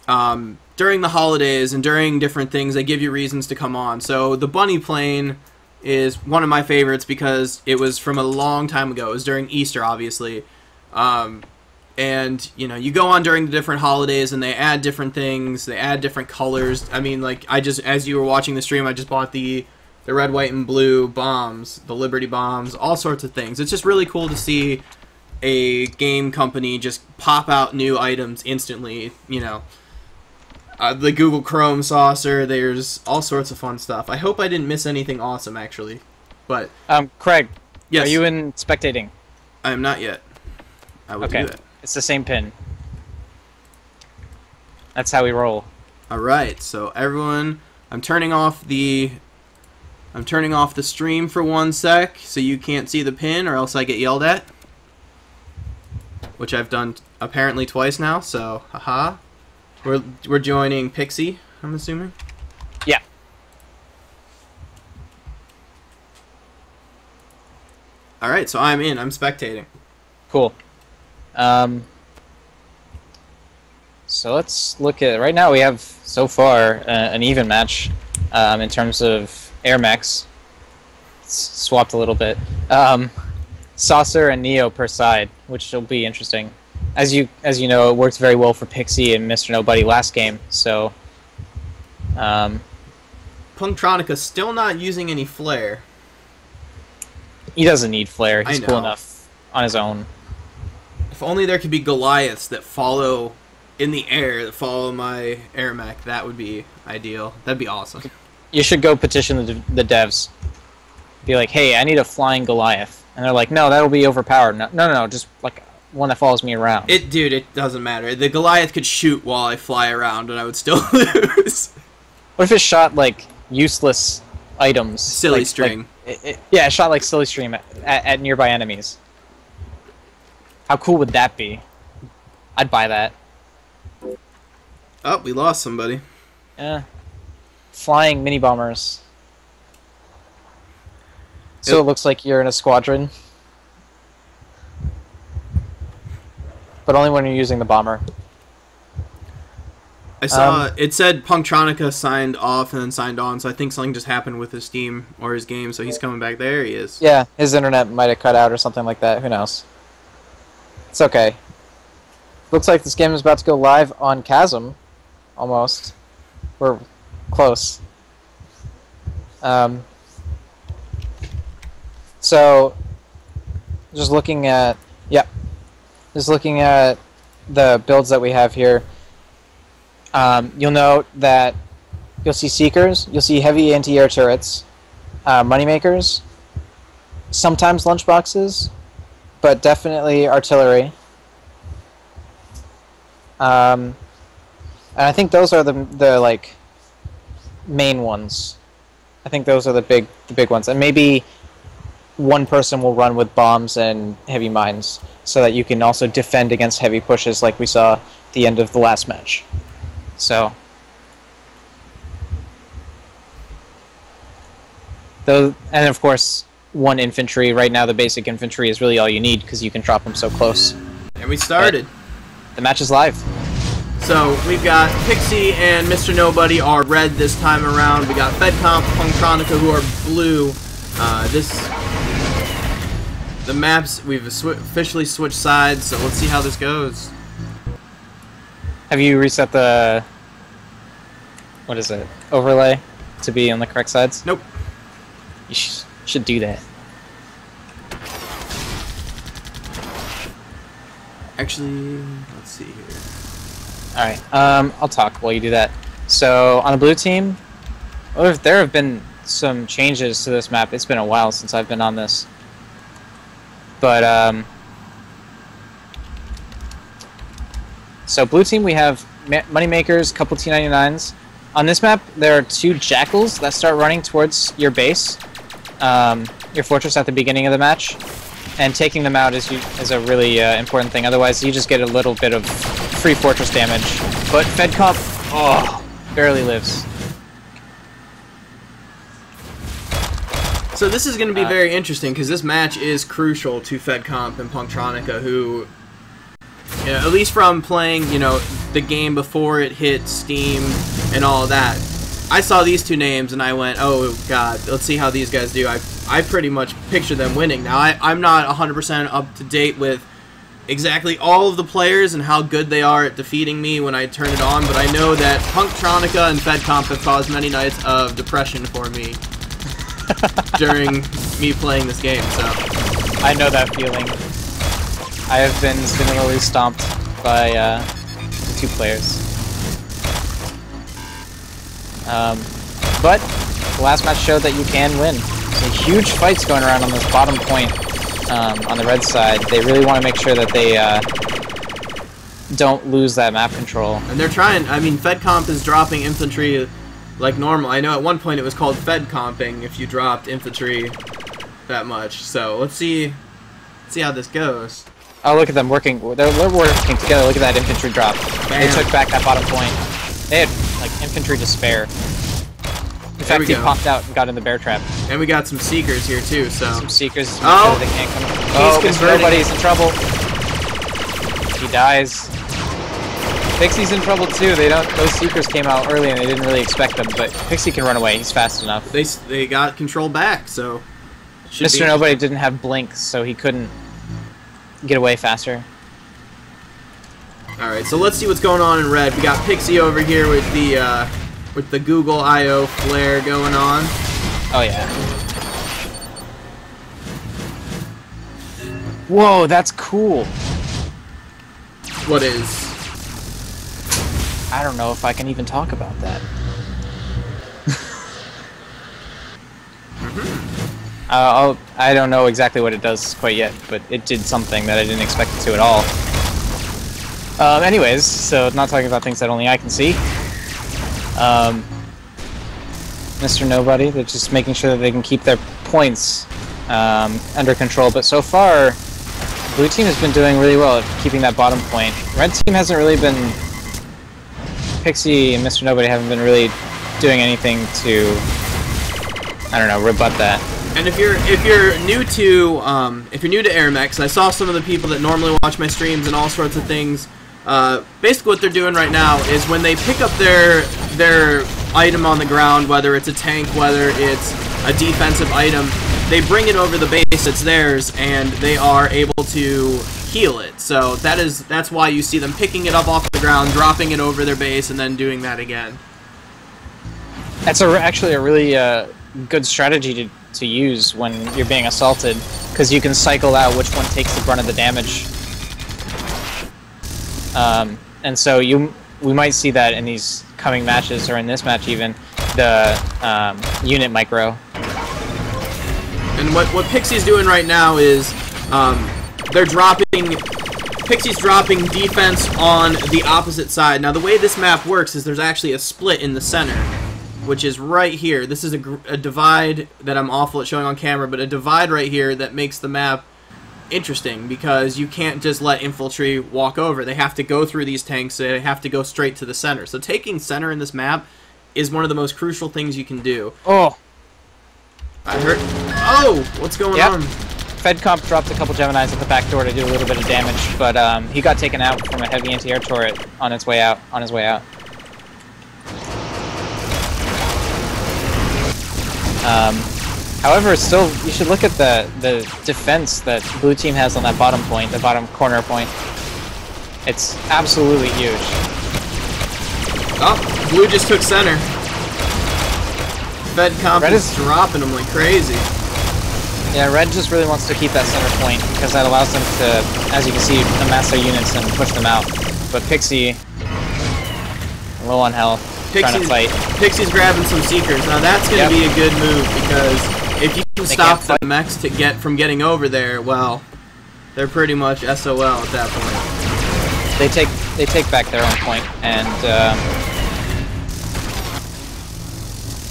during the holidays and during different things, they give you reasons to come on. So the bunny plane is one of my favorites because it was from a long time ago. It was during Easter, obviously. And, you know, you go on during the different holidays and they add different things. They add different colors. I mean, like, as you were watching the stream, I just bought the red, white, and blue bombs, the Liberty bombs, all sorts of things. It's just really cool to see a game company just pop out new items instantly, you know. The Google Chrome saucer, there's all sorts of fun stuff. I hope I didn't miss anything awesome, actually. But Craig, yes. Are you in spectating? I am not yet. I will do that. It's the same pin. That's how we roll. Alright, so everyone, I'm turning off the stream for 1 sec so you can't see the pin or else I get yelled at. Which I've done apparently twice now, so haha. We're joining Pixie, I'm assuming. Yeah. Alright, so I'm in. I'm spectating. Cool. So let's look at... Right now we have, so far, an even match in terms of AirMechs. It's swapped a little bit. Saucer and Neo per side, which will be interesting. As you know, it worked very well for Pixie and Mr. Nobody last game, so... Punktronica still not using any flare. He doesn't need flare. He's cool enough on his own. If only there could be Goliaths that follow in the air, that follow my AirMech. That would be ideal. That'd be awesome. You should go petition the devs. Be like, hey, I need a flying Goliath. And they're like, no, that'll be overpowered. No, just like one that follows me around. Dude, it doesn't matter. The Goliath could shoot while I fly around and I would still lose. What if it shot, like, useless items? Silly string. Yeah, it shot, like, silly string at nearby enemies. How cool would that be? I'd buy that. Oh, we lost somebody. Yeah. Flying mini-bombers. So it looks like you're in a squadron. But only when you're using the bomber. I saw it said Punktronica signed off and then signed on, so I think something just happened with his Steam or his game, so he's coming back. There he is. Yeah, his internet might have cut out or something like that. Who knows? It's okay. Looks like this game is about to go live on Chasm. Almost. We're close. So, just looking at... Yep. Just looking at the builds that we have here. You'll note that you'll see Seekers, you'll see heavy anti-air turrets, Moneymakers, sometimes lunchboxes, but definitely artillery. And I think those are the like main ones. I think those are the big ones, and maybe one person will run with bombs and heavy mines, so that you can also defend against heavy pushes, like we saw at the end of the last match. So, and of course, one infantry. Right now, the basic infantry is really all you need because you can drop them so close. And we started. But the match is live. So we've got Pixie and Mr. Nobody are red this time around. We got FedComp, Punktronica, who are blue. The maps, we've officially switched sides, so let's see how this goes. Have you reset the, what is it, overlay to be on the correct sides? Nope. You should do that. Actually, let's see here. Alright, I'll talk while you do that. So, on the blue team, there have been some changes to this map. It's been a while since I've been on this. But, so blue team we have Moneymakers, couple T-99s. On this map, there are 2 jackals that start running towards your base, your fortress at the beginning of the match, and taking them out is a really important thing. Otherwise, you just get a little bit of free fortress damage. But FedComp, barely lives. So this is going to be very interesting because this match is crucial to FedComp and Punktronica, who, you know, at least from playing, you know, the game before it hit Steam and all of that, I saw these 2 names and I went, oh god, let's see how these guys do. I pretty much picture them winning. Now, I'm not 100% up to date with exactly all of the players and how good they are at defeating me when I turn it on, but I know that Punktronica and FedComp have caused many nights of depression for me during me playing this game, so. I know that feeling. I have been similarly stomped by the 2 players. But the last match showed that you can win. There's huge fights going around on this bottom point on the red side. They really want to make sure that they don't lose that map control. And they're trying. I mean, FedComp is dropping infantry like normal. I know at one point it was called FedComping if you dropped infantry that much. So let's see how this goes. Oh, look at them working. They're working together. Look at that infantry drop. Bam. They took back that bottom point. They had like infantry to spare. In fact, he popped out and got in the bear trap. And we got some seekers here too. So some seekers. Oh, they can't come. He's nobody's in trouble. He dies. Pixie's in trouble too. Those seekers came out early and they didn't really expect them, but Pixie can run away. He's fast enough. They got control back, so. Mr. Nobody didn't have blink, so he couldn't get away faster. All right, so let's see what's going on in red. We got Pixie over here with the Google I/O flare going on. Oh yeah. Whoa, that's cool. What is? I don't know if I can even talk about that. I don't know exactly what it does quite yet, but it did something that I didn't expect it to at all. Anyways, so not talking about things that only I can see. Mr. Nobody, they're just making sure that they can keep their points under control, but so far, blue team has been doing really well at keeping that bottom point. Red team hasn't really been... Pixie and Mr. Nobody haven't been really doing anything to, I don't know, rebut that. And if you're new to AirMech, I saw some of the people that normally watch my streams and all sorts of things. Basically, what they're doing right now is when they pick up their item on the ground, whether it's a tank, whether it's a defensive item, they bring it over the base. It's theirs, and they are able to heal it. So that's why you see them picking it up off the ground, dropping it over their base, and then doing that again. That's actually a really good strategy to use when you're being assaulted, because you can cycle out which one takes the brunt of the damage. And so we might see that in these coming matches, or in this match even, the unit micro. And what Pixie's doing right now is Pixie's dropping defense on the opposite side. Now the way this map works is there's actually a split in the center, which is right here. This is a divide that I'm awful at showing on camera, but a divide right here that makes the map interesting, because you can't just let infantry walk over. They have to go through these tanks. They have to go straight to the center. So taking center in this map is one of the most crucial things you can do. Oh! I heard... Oh! What's going on? FedComp dropped a couple Geminis at the back door to do a little bit of damage, but he got taken out from a heavy anti-air turret on his way out. However, still, you should look at the defense that blue team has on that bottom point, the bottom corner point. It's absolutely huge. Oh, blue just took center. FedComp is dropping them like crazy. Yeah, red just really wants to keep that center point, because that allows them to, as you can see, amass their units and push them out. But Pixie, low on health, trying to fight. Pixie's grabbing some seekers. Now that's going to be a good move, because if you can stop the mechs from getting over there, well, they're pretty much SOL at that point. They take back their own point, and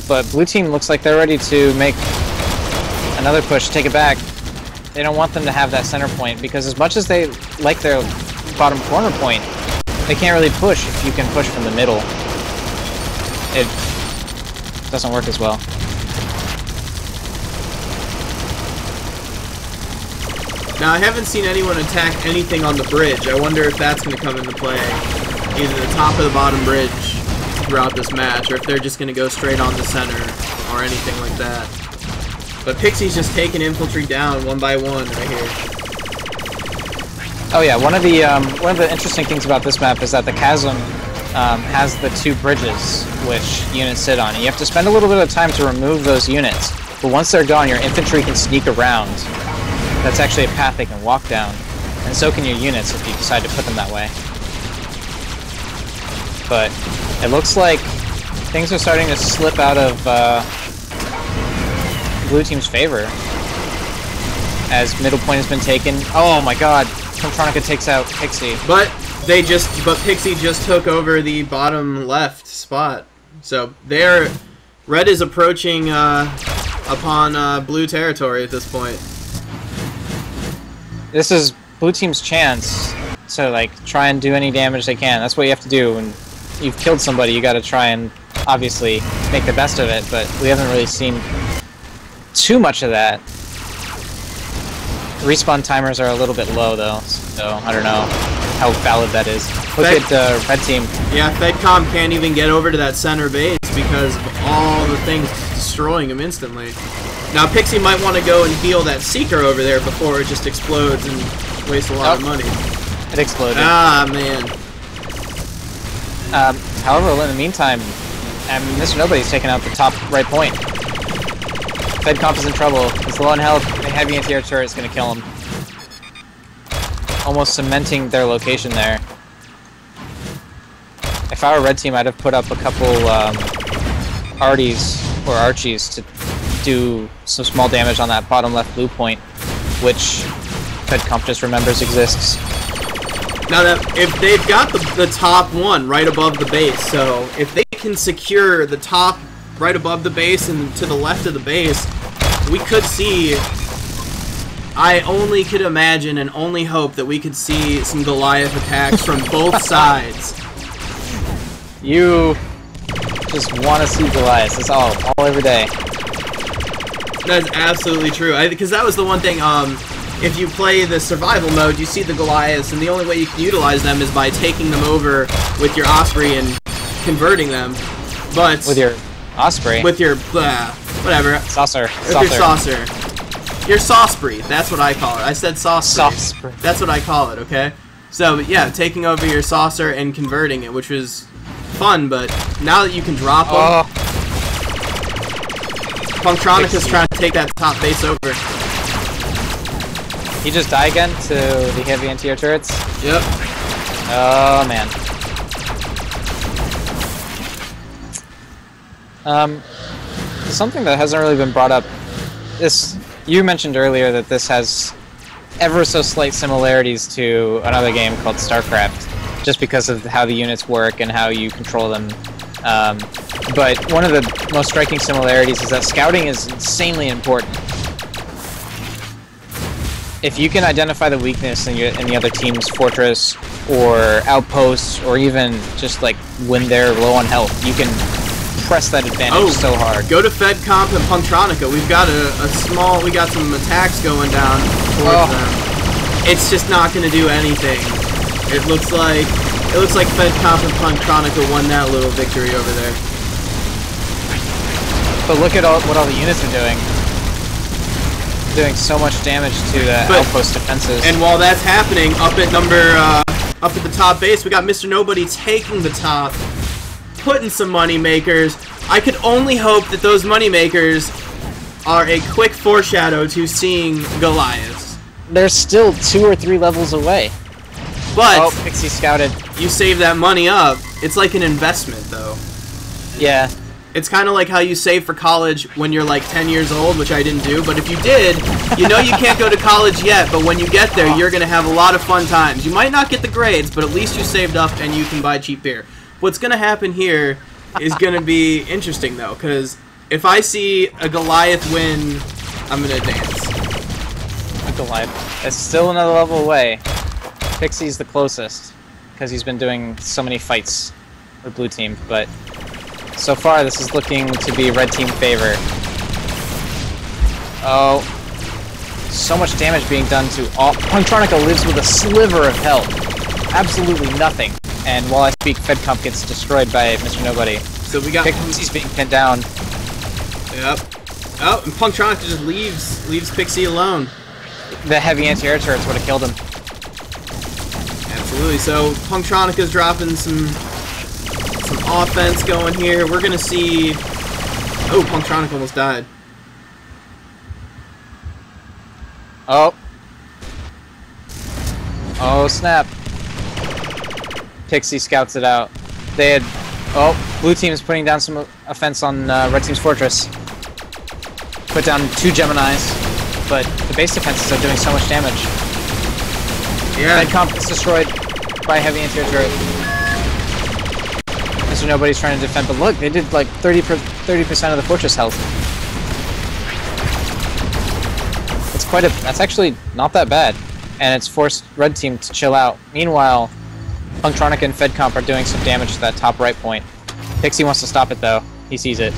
but blue team looks like they're ready to make another push, take it back. They don't want them to have that center point, because as much as they like their bottom corner point, they can't really push if you can push from the middle. It doesn't work as well. Now, I haven't seen anyone attack anything on the bridge. I wonder if that's going to come into play, either the top or the bottom bridge throughout this match, or if they're just going to go straight on the center or anything like that. But Pixie's just taking Infiltree down one by one right here. Oh yeah, one of the interesting things about this map is that the chasm has the two bridges which units sit on. And you have to spend a little bit of time to remove those units, but once they're gone, your infantry can sneak around. That's actually a path they can walk down, and so can your units if you decide to put them that way. But it looks like things are starting to slip out of blue team's favor, as middle point has been taken. Oh my god, Punctronica takes out Pixie. But Pixie just took over the bottom left spot. So red is approaching upon blue territory at this point. This is blue team's chance to like try and do any damage they can. That's what you have to do when you've killed somebody. You got to try and obviously make the best of it, but we haven't really seen too much of that. Respawn timers are a little bit low though, so I don't know how valid that is. Look at red team. Yeah, FedCom can't even get over to that center base because of all the things destroying him instantly. Now Pixie might want to go and heal that Seeker over there before it just explodes and wastes a lot of money. It exploded. Ah, man. However, in the meantime, Mr. Nobody's taken out the top right point. FedComp is in trouble. He's low on health. The heavy anti-air turret is going to kill him. Almost cementing their location there. If I were red team, I'd have put up a couple Arties or Archies to do some small damage on that bottom left blue point, which FedComp just remembers exists. Now, if they've got the top one right above the base, so if they can secure the top right above the base and to the left of the base, we could see... I only could imagine and only hope that we could see some Goliath attacks from both sides. You just want to see Goliath. That's all every day. That's absolutely true. Because that was the one thing, if you play the survival mode, you see the Goliaths, and the only way you can utilize them is by taking them over with your Osprey and converting them. But... With your Osprey? With your, whatever. Saucer. With your Saucer. Your Sauceprey, that's what I call it. I said Sauceprey. That's what I call it, okay? So, yeah, taking over your Saucer and converting it, which was fun, but now that you can drop them... Punctronica's trying to take that top base over. He just died again to the heavy anti-air turrets? Yep. Oh, man. Something that hasn't really been brought up. You mentioned earlier that this has ever so slight similarities to another game called StarCraft, just because of how the units work and how you control them. But one of the most striking similarities is that scouting is insanely important. If you can identify the weakness in the other team's fortress or outposts, or even just like when they're low on health, you can press that advantage so hard. Go to FedComp and Punctronica. We've got we got some attacks going down towards them. It's just not going to do anything. It looks like FedComp and Punctronica won that little victory over there. But look at what all the units are doing. Doing so much damage to the outpost defenses. And while that's happening, up at the top base, we got Mr. Nobody taking the top, putting some money makers. I could only hope that those money makers are a quick foreshadow to seeing Goliaths. They're still 2 or 3 levels away. But Pixie scouted. You save that money up. It's like an investment, though. Yeah. It's kind of like how you save for college when you're like 10 years old, which I didn't do. But if you did, you know you can't go to college yet. But when you get there, you're going to have a lot of fun times. You might not get the grades, but at least you saved up and you can buy cheap beer. What's going to happen here is going to be interesting, though, because if I see a Goliath win, I'm gonna dance. A Goliath. It's still another level away. Pixie's the closest, because he's been doing so many fights with blue team, but so far this is looking to be red team favor. Oh. So much damage being done to all. Punctronica lives with a sliver of health. Absolutely nothing. And while I speak, FedComp gets destroyed by Mr. Nobody. So we got Pixie's being pinned down. Yep. Oh, and Punctronica just leaves Pixie alone. The heavy anti-air turrets would have killed him. Absolutely. So Punctronica's dropping some offense going here. We're gonna see. Oh, Punctronica almost died. Oh. Oh, snap. Pixie scouts it out. They had... Oh, blue team is putting down some offense on red team's fortress. Put down 2 Geminis, but the base defenses are doing so much damage. Yeah. FedComp is destroyed by a heavy anti-air turret. Mr. Nobody's trying to defend, but look, they did like 30% of the fortress health. That's actually not that bad, and it's forced red team to chill out. Meanwhile, Punctronica and FedComp are doing some damage to that top right point. Pixie wants to stop it though. He sees it.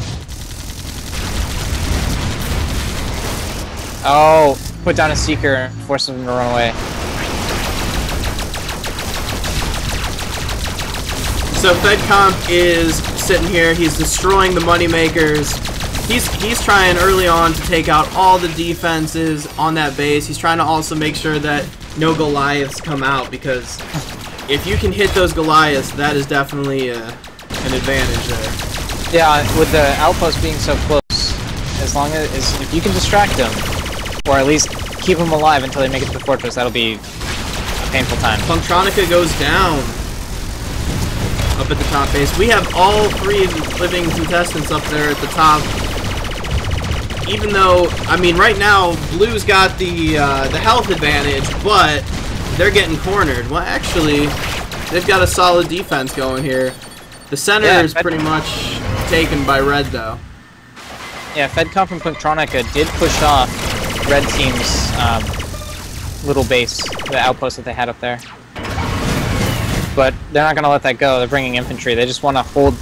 Oh, put down a Seeker and force him to run away. So FedComp is sitting here. He's destroying the moneymakers. He's trying early on to take out all the defenses on that base. He's trying to also make sure that no Goliaths come out, because if you can hit those Goliaths, that is definitely an advantage there. Yeah, with the outpost being so close, as long as if you can distract them, or at least keep them alive until they make it to the fortress, that'll be a painful time. Punctronica goes down up at the top base. We have all 3 living contestants up there at the top. Even though, I mean, right now, Blue's got the health advantage, but they're getting cornered. Well, actually, they've got a solid defense going here. The center is pretty much taken by Red, though. Yeah, FedComp and Punctronica did push off Red Team's little base, the outpost that they had up there. But they're not going to let that go. They're bringing infantry. They just want to hold,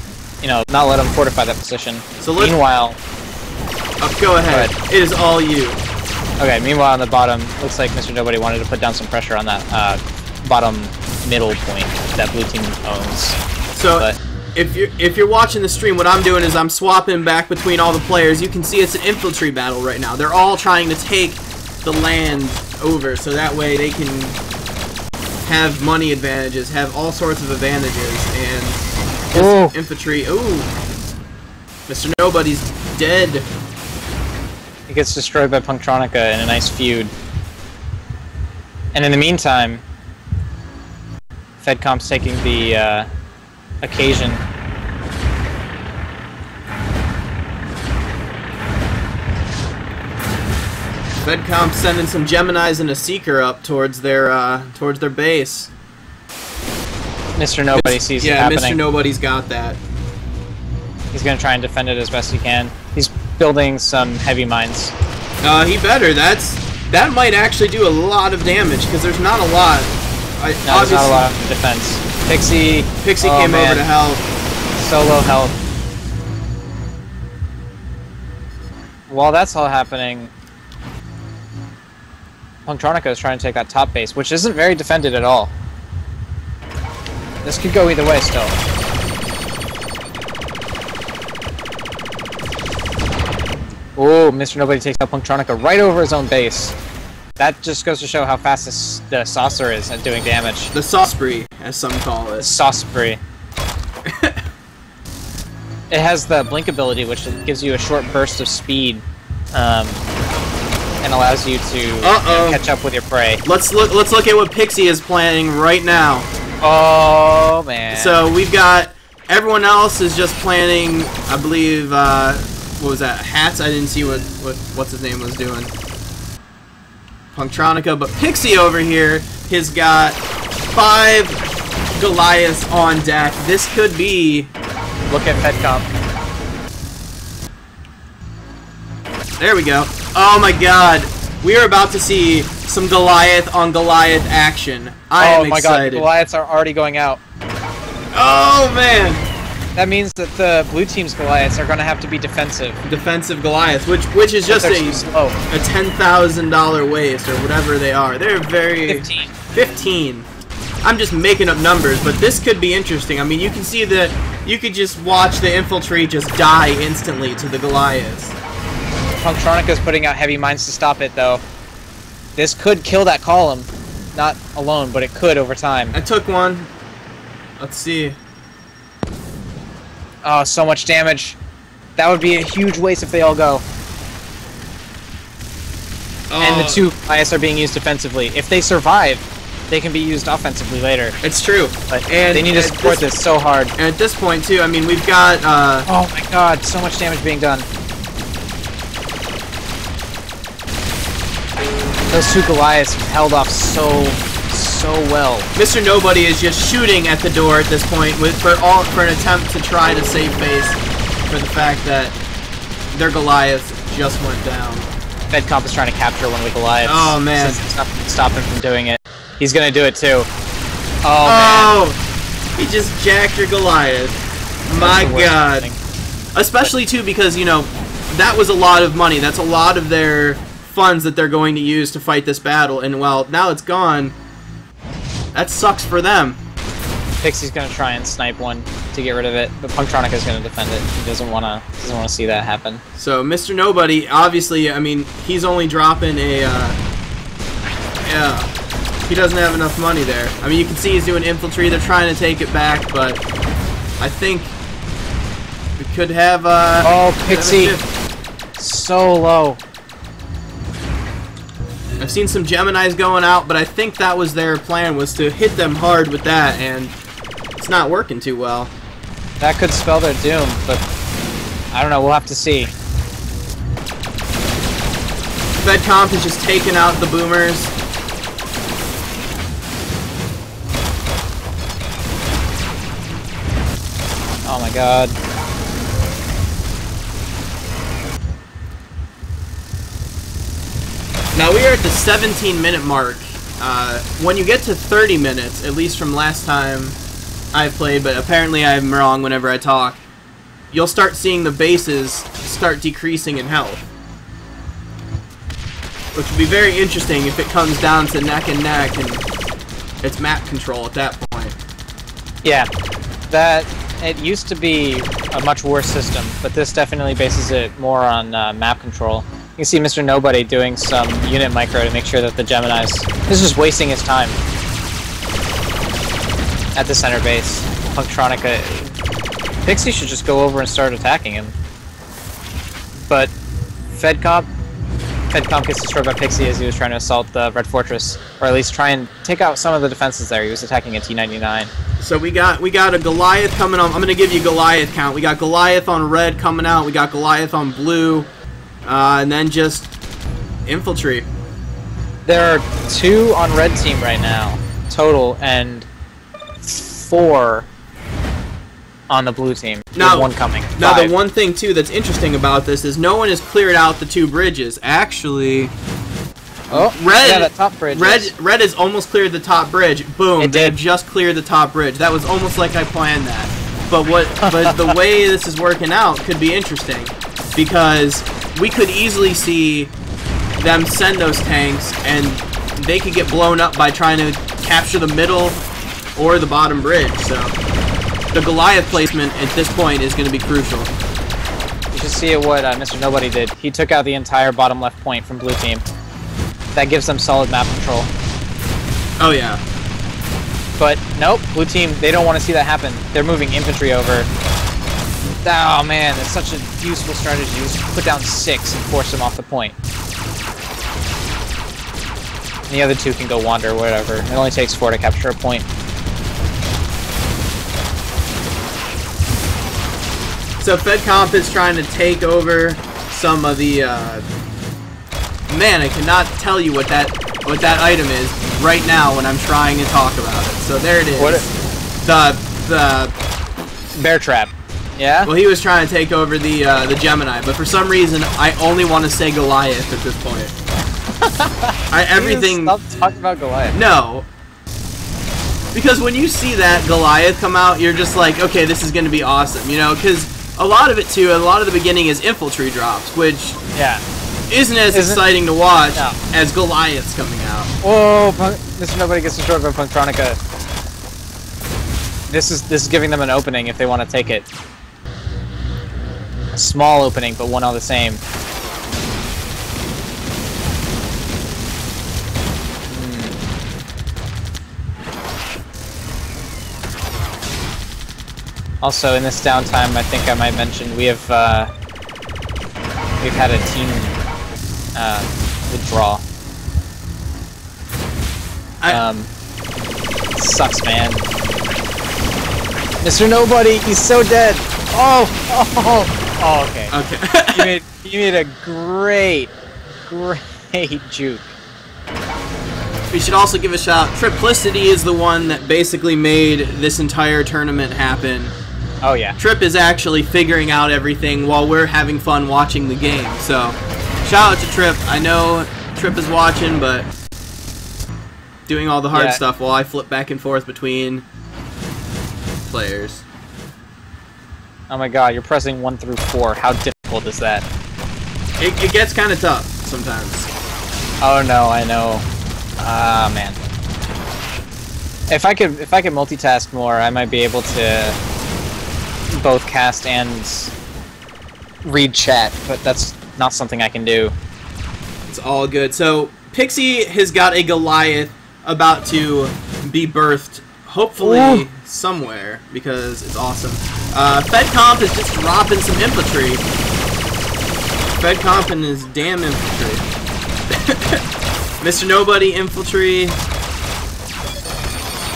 not let them fortify that position. So meanwhile... go ahead. It is all you. Okay, meanwhile on the bottom, looks like Mr. Nobody wanted to put down some pressure on that bottom middle point that blue team owns. So, if you're watching the stream, what I'm doing is I'm swapping back between all the players. You can see it's an infantry battle right now. They're all trying to take the land over, so that way they can have money advantages, have all sorts of advantages, and this infantry... Ooh! Mr. Nobody's dead. He gets destroyed by Punctronica in a nice feud. And in the meantime, FedComp's taking the occasion. FedComp's sending some Geminis and a Seeker up towards their base. Mr. Nobody sees it happening. Yeah, Mr. Nobody's got that. He's going to try and defend it as best he can. He's building some heavy mines. He better. That might actually do a lot of damage, because there's not a lot. There's not a lot of defense. Pixie came over to help. So low health. While that's all happening, Punctronica is trying to take that top base, which isn't very defended at all. This could go either way still. Oh, Mr. Nobody takes out Punctronica right over his own base. That just goes to show how fast the saucer is at doing damage. The saucepree, as some call it. Saucepree. It has the blink ability, which gives you a short burst of speed, and allows you to catch up with your prey. Let's look at what Pixie is planning right now. Oh man! So we've got everyone else is just planning. I believe. What was that? Hats? I didn't see what's his name was doing. Punctronica, but Pixie over here has got 5 Goliaths on deck. This could be... Look at FedComp. There we go. Oh my god. We are about to see some Goliath on Goliath action. I am excited. Oh my god, the Goliaths are already going out. Oh man. That means that the blue team's Goliaths are going to have to be defensive. Defensive Goliaths, which is just a $10,000 waste or whatever they are. They're very 15. I'm just making up numbers, but this could be interesting. I mean, you can see that you could just watch the infantry just die instantly to the Goliaths. Punctronica's putting out heavy mines to stop it, though. This could kill that column. Not alone, but it could over time. I took one. Let's see. Oh, so much damage. That would be a huge waste if they all go. Oh. And the two Goliaths are being used defensively. If they survive, they can be used offensively later. It's true. But and they need to support this so hard. And at this point, too, I mean, we've got... oh my god, so much damage being done. Those two Goliaths have held off so well. Mr. Nobody is just shooting at the door at this point for an attempt to try to save face for the fact that their Goliaths just went down. FedComp is trying to capture one of the Goliaths. Oh man. Since there's nothing to stop him from doing it. He's gonna do it too. Oh man. He just jacked your Goliath. My god. Especially too because, you know, that was a lot of money. That's a lot of their funds that they're going to use to fight this battle, and well, now it's gone. That sucks for them. Pixie's gonna try and snipe one to get rid of it, but Punctronica's gonna defend it. He doesn't wanna see that happen. So Mr. Nobody, obviously, I mean, he's only dropping a he doesn't have enough money there. I mean, you can see he's doing infantry. They're trying to take it back, but I think we could have oh, Pixie, so low. I've seen some Geminis going out, but I think that was their plan, was to hit them hard with that, and it's not working too well. That could spell their doom, but I don't know, we'll have to see. FedComp is just taking out the boomers. Oh my god. Now we are at the 17-minute mark. When you get to 30 minutes, at least from last time I played, but apparently I'm wrong whenever I talk, you'll start seeing the bases start decreasing in health. Which would be very interesting if it comes down to neck and neck and it's map control at that point. Yeah, it used to be a much worse system, but this definitely bases it more on map control. You can see Mr. Nobody doing some unit micro to make sure that the Geminis is just wasting his time at the center base. Punctronica, Pixie should just go over and start attacking him. But FedComp gets destroyed by Pixie as he was trying to assault the Red Fortress, or at least try and take out some of the defenses there. He was attacking a T-99. So we got a Goliath coming on. I'm gonna give you a Goliath count. We got Goliath on red coming out. We got Goliath on blue. And then just infiltrate. There are 2 on red team right now, total, and 4 on the blue team. Now, there's 1 coming. Now 5. the one thing too that's interesting about this is no one has cleared out the 2 bridges. Actually, yeah, that top bridge. Red has almost cleared the top bridge. Boom! They just cleared the top bridge. That was almost like I planned that. But the way this is working out could be interesting, because we could easily see them send those tanks, and they could get blown up by trying to capture the middle or the bottom bridge. So the Goliath placement at this point is going to be crucial. You should see what Mr. Nobody did. He took out the entire bottom left point from blue team. That gives them solid map control. Oh yeah. But nope, blue team, they don't want to see that happen. They're moving infantry over. Oh man, that's such a useful strategy. Just put down 6 and force them off the point. And the other 2 can go wander or whatever. It only takes 4 to capture a point. So FedComp is trying to take over some of the man, I cannot tell you what that item is right now when I'm trying to talk about it. So there it is. What? The Bear trap. Yeah? Well, he was trying to take over the Gemini, but for some reason, I only want to say Goliath at this point. Everything... Stop talking about Goliath. No. Because when you see that Goliath come out, you're just like, okay, this is going to be awesome, you know? Because a lot of it, too, a lot of the beginning is infantry drops, which isn't as exciting to watch as Goliaths coming out. Whoa, Mr. Nobody gets destroyed by Punktronica. This is giving them an opening if they want to take it. A small opening, but one all the same. Also, in this downtime, I think I might mention we've had a team withdraw. Sucks, man. Mr. Nobody, he's so dead. Oh, okay. Okay. you made a great juke. We should also give a shout. Triplicity is the one that basically made this entire tournament happen. Oh yeah. Trip is actually figuring out everything while we're having fun watching the game. So, shout out to Trip. I know Trip is watching, but doing all the hard stuff while I flip back and forth between players. Oh my god, you're pressing 1 through 4. How difficult is that? It gets kind of tough sometimes. Oh no, I know. Ah man. If I could multitask more, I might be able to both cast and read chat, but that's not something I can do. It's all good. So Pixie has got a Goliath about to be birthed, hopefully somewhere, because it's awesome. FedComp is just dropping some infantry. FedComp and his damn infantry. Mr. Nobody infantry.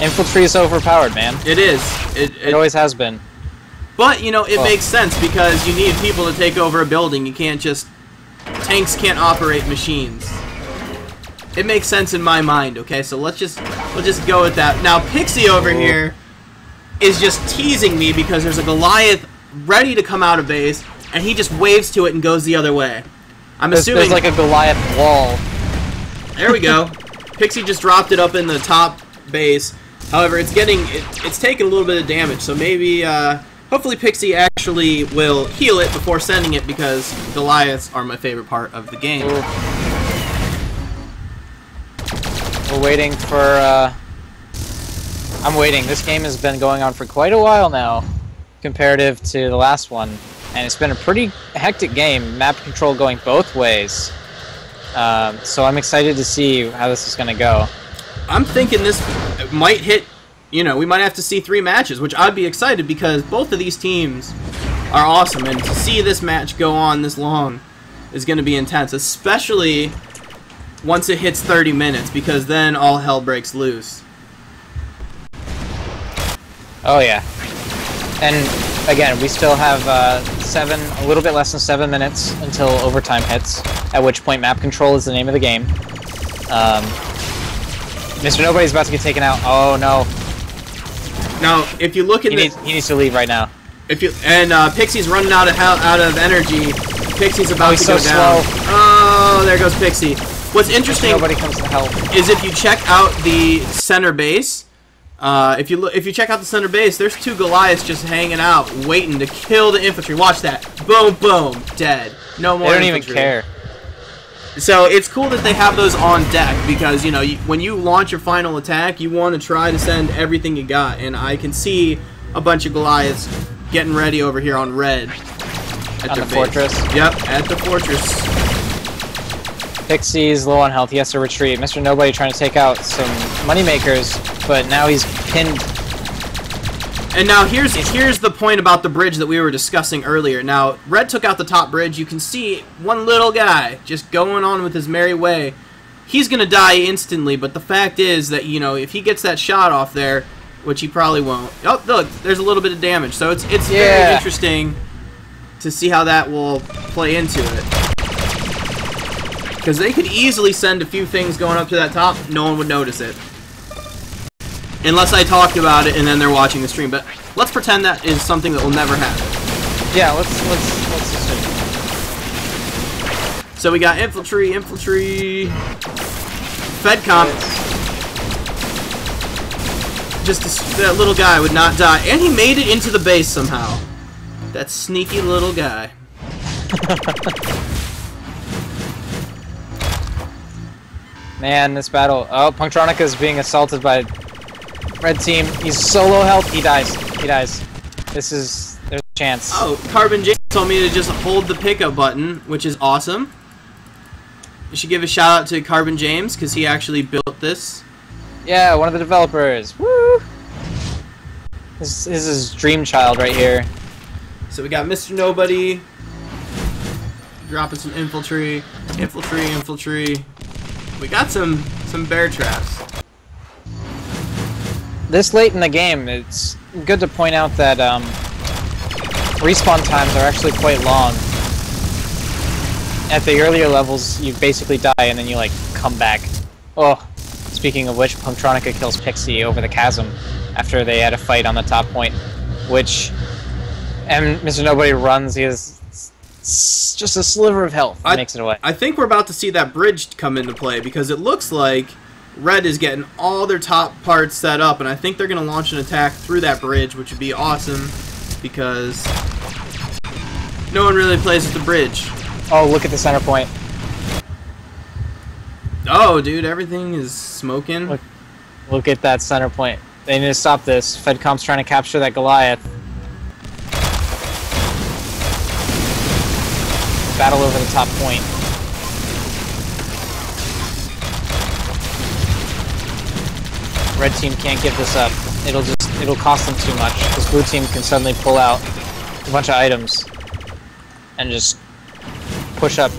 Infantry is overpowered, man. It is. It always has been. But, you know, it makes sense because you need people to take over a building. You can't just... Tanks can't operate machines. It makes sense in my mind, okay? So we'll just go with that. Now, Pixie over here is just teasing me because there's a Goliath ready to come out of base, and he just waves to it and goes the other way. Assuming... There's like a Goliath wall. There we go. Pixie just dropped it up in the top base. However, it's taking a little bit of damage, so maybe, hopefully Pixie actually will heal it before sending it, because Goliaths are my favorite part of the game. We're waiting for, I'm waiting. This game has been going on for quite a while now, comparative to the last one. And it's been a pretty hectic game, map control going both ways. So I'm excited to see how this is going to go. I'm thinking this might hit, you know, we might have to see 3 matches, which I'd be excited because both of these teams are awesome. And to see this match go on this long is going to be intense, especially once it hits 30 minutes, because then all hell breaks loose. Oh yeah. And again, we still have a little bit less than 7 minutes until overtime hits, at which point map control is the name of the game. Mr. Nobody's about to get taken out. Oh no. Now, if you look at he needs to leave right now. Pixie's running out of energy. Pixie's about to go down. Slow. Oh, there goes Pixie. What's interesting Nobody comes to help. is if you check out the center base. If you check out the center base, there's 2 Goliaths just hanging out, waiting to kill the infantry. Watch that. Boom, boom, dead. No more infantry. They don't even care. So it's cool that they have those on deck because, you know, when you launch your final attack, you want to try to send everything you got. And I can see a bunch of Goliaths getting ready over here on red. At the fortress? Yep, at the fortress. Pixie's low on health. He has to retreat. Mr. Nobody trying to take out some moneymakers, but now he's pinned. And now here's the point about the bridge that we were discussing earlier. Now, red took out the top bridge. You can see one little guy just going on with his merry way. He's going to die instantly, but the fact is that, you know, if he gets that shot off there, which he probably won't. Oh, look, there's a little bit of damage. So it's very interesting to see how that will play into it. Because they could easily send a few things going up to that top. No one would notice it. Unless I talked about it and then they're watching the stream. But let's pretend that is something that will never happen. Yeah, let's assume. So we got infantry, FedComp. Just that little guy would not die, and he made it into the base somehow. That sneaky little guy. Man, this battle. Oh, Punctronica is being assaulted by red team. He's so low health. He dies. He dies. There's a chance. Oh, Carbon James told me to just hold the pickup button, which is awesome. You should give a shout out to Carbon James because he actually built this. Yeah, one of the developers. Woo! This is his dream child right here. So we got Mr. Nobody dropping some infantry. We got some bear traps. This late in the game, it's good to point out that respawn times are actually quite long. At the earlier levels, you basically die and then you like come back. Oh, speaking of which, Punctronica kills Pixie over the chasm after they had a fight on the top point, and Mr. Nobody runs. He has just a sliver of health. Makes it away. I think we're about to see that bridge come into play because it looks like Red is getting all their top parts set up, and I think they're going to launch an attack through that bridge, which would be awesome because no one really plays with the bridge. Oh, look at the center point. Oh, dude, everything is smoking. Look at that center point. They need to stop this. FedComp's trying to capture that Goliath. Battle over the top point. Red team can't give this up. It'll cost them too much. This blue team can suddenly pull out a bunch of items and just push up.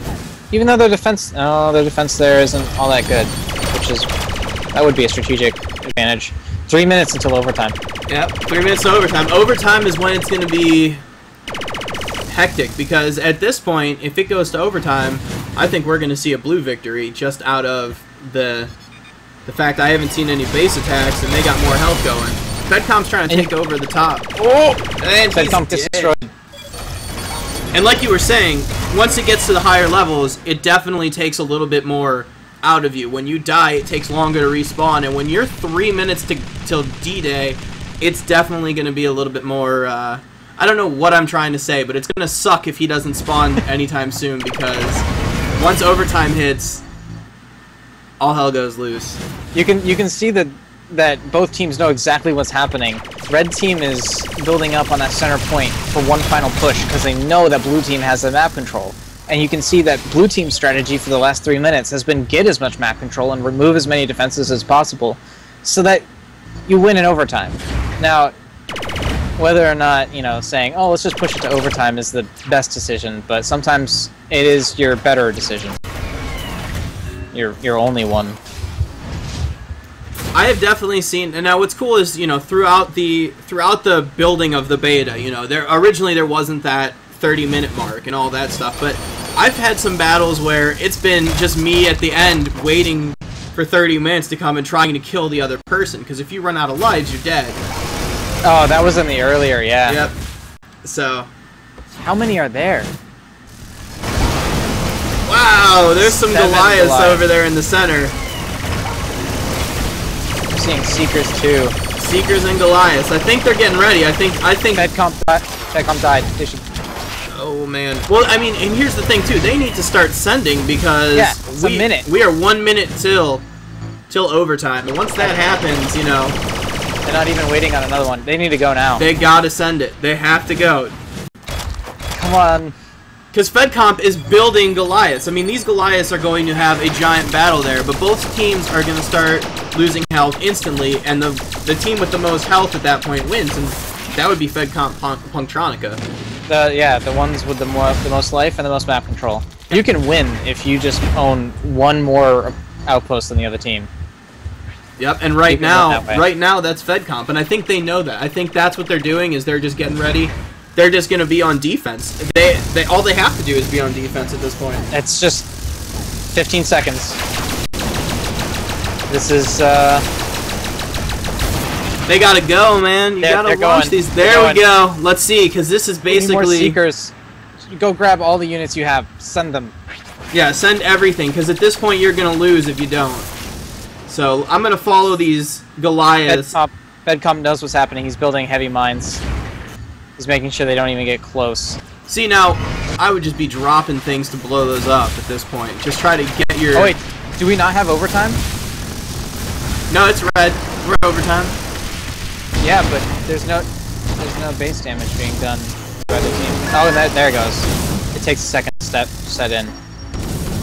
Even though their defense there isn't all that good, that would be a strategic advantage. 3 minutes until overtime. Yep, 3 minutes to overtime. Overtime is when it's going to be hectic because at this point, if it goes to overtime, I think we're going to see a blue victory just out of the fact I haven't seen any base attacks and they got more health going. FedComp's trying to take over the top. Oh! And FedComp gets destroyed. And like you were saying, once it gets to the higher levels, it definitely takes a little bit more out of you. When you die, it takes longer to respawn, and when you're 3 minutes till D-Day, it's definitely going to be a little bit more, I don't know what I'm trying to say, but it's going to suck if he doesn't spawn anytime soon, because once overtime hits, all hell goes loose. You can see that both teams know exactly what's happening. Red team is building up on that center point for one final push because they know that blue team has the map control. And you can see that blue team's strategy for the last 3 minutes has been get as much map control and remove as many defenses as possible so that you win in overtime. Now, whether or not, saying, oh, let's just push it to overtime is the best decision, but sometimes it is your better decision. Your only one. I have definitely seen, and now what's cool is, throughout the building of the beta, originally there wasn't that 30-minute mark and all that stuff, but I've had some battles where it's been just me at the end waiting for 30 minutes to come and trying to kill the other person, because if you run out of lives, you're dead. Oh, that was in the earlier, yeah. Yep. So. How many are there? Wow, there's some Goliaths over there in the center. I'm seeing Seekers too. Seekers and Goliaths. I think they're getting ready. I think. FedComp died. They should. Oh man. Well, I mean, and here's the thing too. They need to start sending because it's a minute. We are 1 minute till overtime, and once that happens, they're not even waiting on another one. They need to go now. They gotta send it. They have to go. Come on. Because FedComp is building Goliaths. I mean, these Goliaths are going to have a giant battle there, but both teams are going to start losing health instantly, and the team with the most health at that point wins, and that would be FedComp Punctronica. The ones with the most life and the most map control. You can win if you just own one more outpost than the other team. Yep, and right now that's FedComp, and I think they know that. I think that's what they're doing, is they're just getting ready. They're just going to be on defense. All they have to do is be on defense at this point. It's just 15 seconds. This is They gotta go, man. You gotta launch these. There we go. Let's see, because this is basically... more seekers. Go grab all the units you have. Send them. Yeah, send everything, because at this point you're gonna lose if you don't. So I'm gonna follow these Goliaths. Fedcomp knows what's happening. He's building heavy mines. He's making sure they don't even get close. See, now, I would just be dropping things to blow those up at this point. Just try to get your... Oh, wait. Do we not have overtime? No, it's red. We're overtime. Yeah, but there's no base damage being done by the team. Oh, there it goes. It takes a second step set in.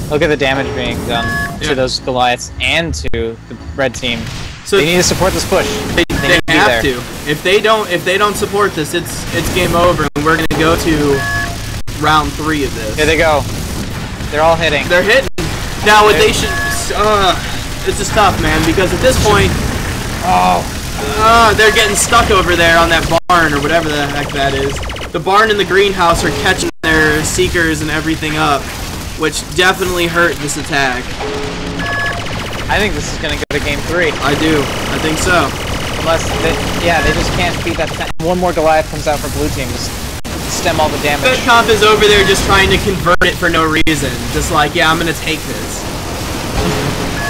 Look at the damage being done to those Goliaths and to the red team. So they need to support this push. They have to. If they don't support this, it's game over, and we're gonna go to round 3 of this. Here they go. They're all hitting. They're hitting. Now what they should. This is tough, man, because at this point, they're getting stuck over there on that barn or whatever the heck that is. The barn and the greenhouse are catching their seekers and everything up, which definitely hurt this attack. I think this is going to go to game 3. I do. I think so. Unless, they just can't beat that. One more Goliath comes out for blue team. Just stem all the damage. Fedcomp is over there just trying to convert it for no reason. Just like, yeah, I'm going to take this.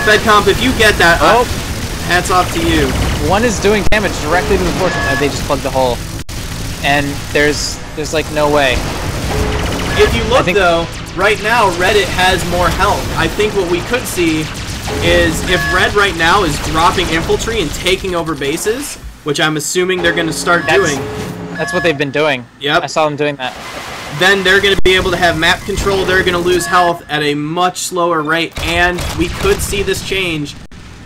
Fedcomp, if you get that, hats off to you. One is doing damage directly to the fortune. They just plugged the hole. And there's like no way. If you look, though, right now, Reddit has more health. I think what we could see is if Red right now is dropping infantry and taking over bases, which I'm assuming they're going to start doing. That's what they've been doing. Yep. I saw them doing that. Then they're going to be able to have map control. They're going to lose health at a much slower rate, and we could see this change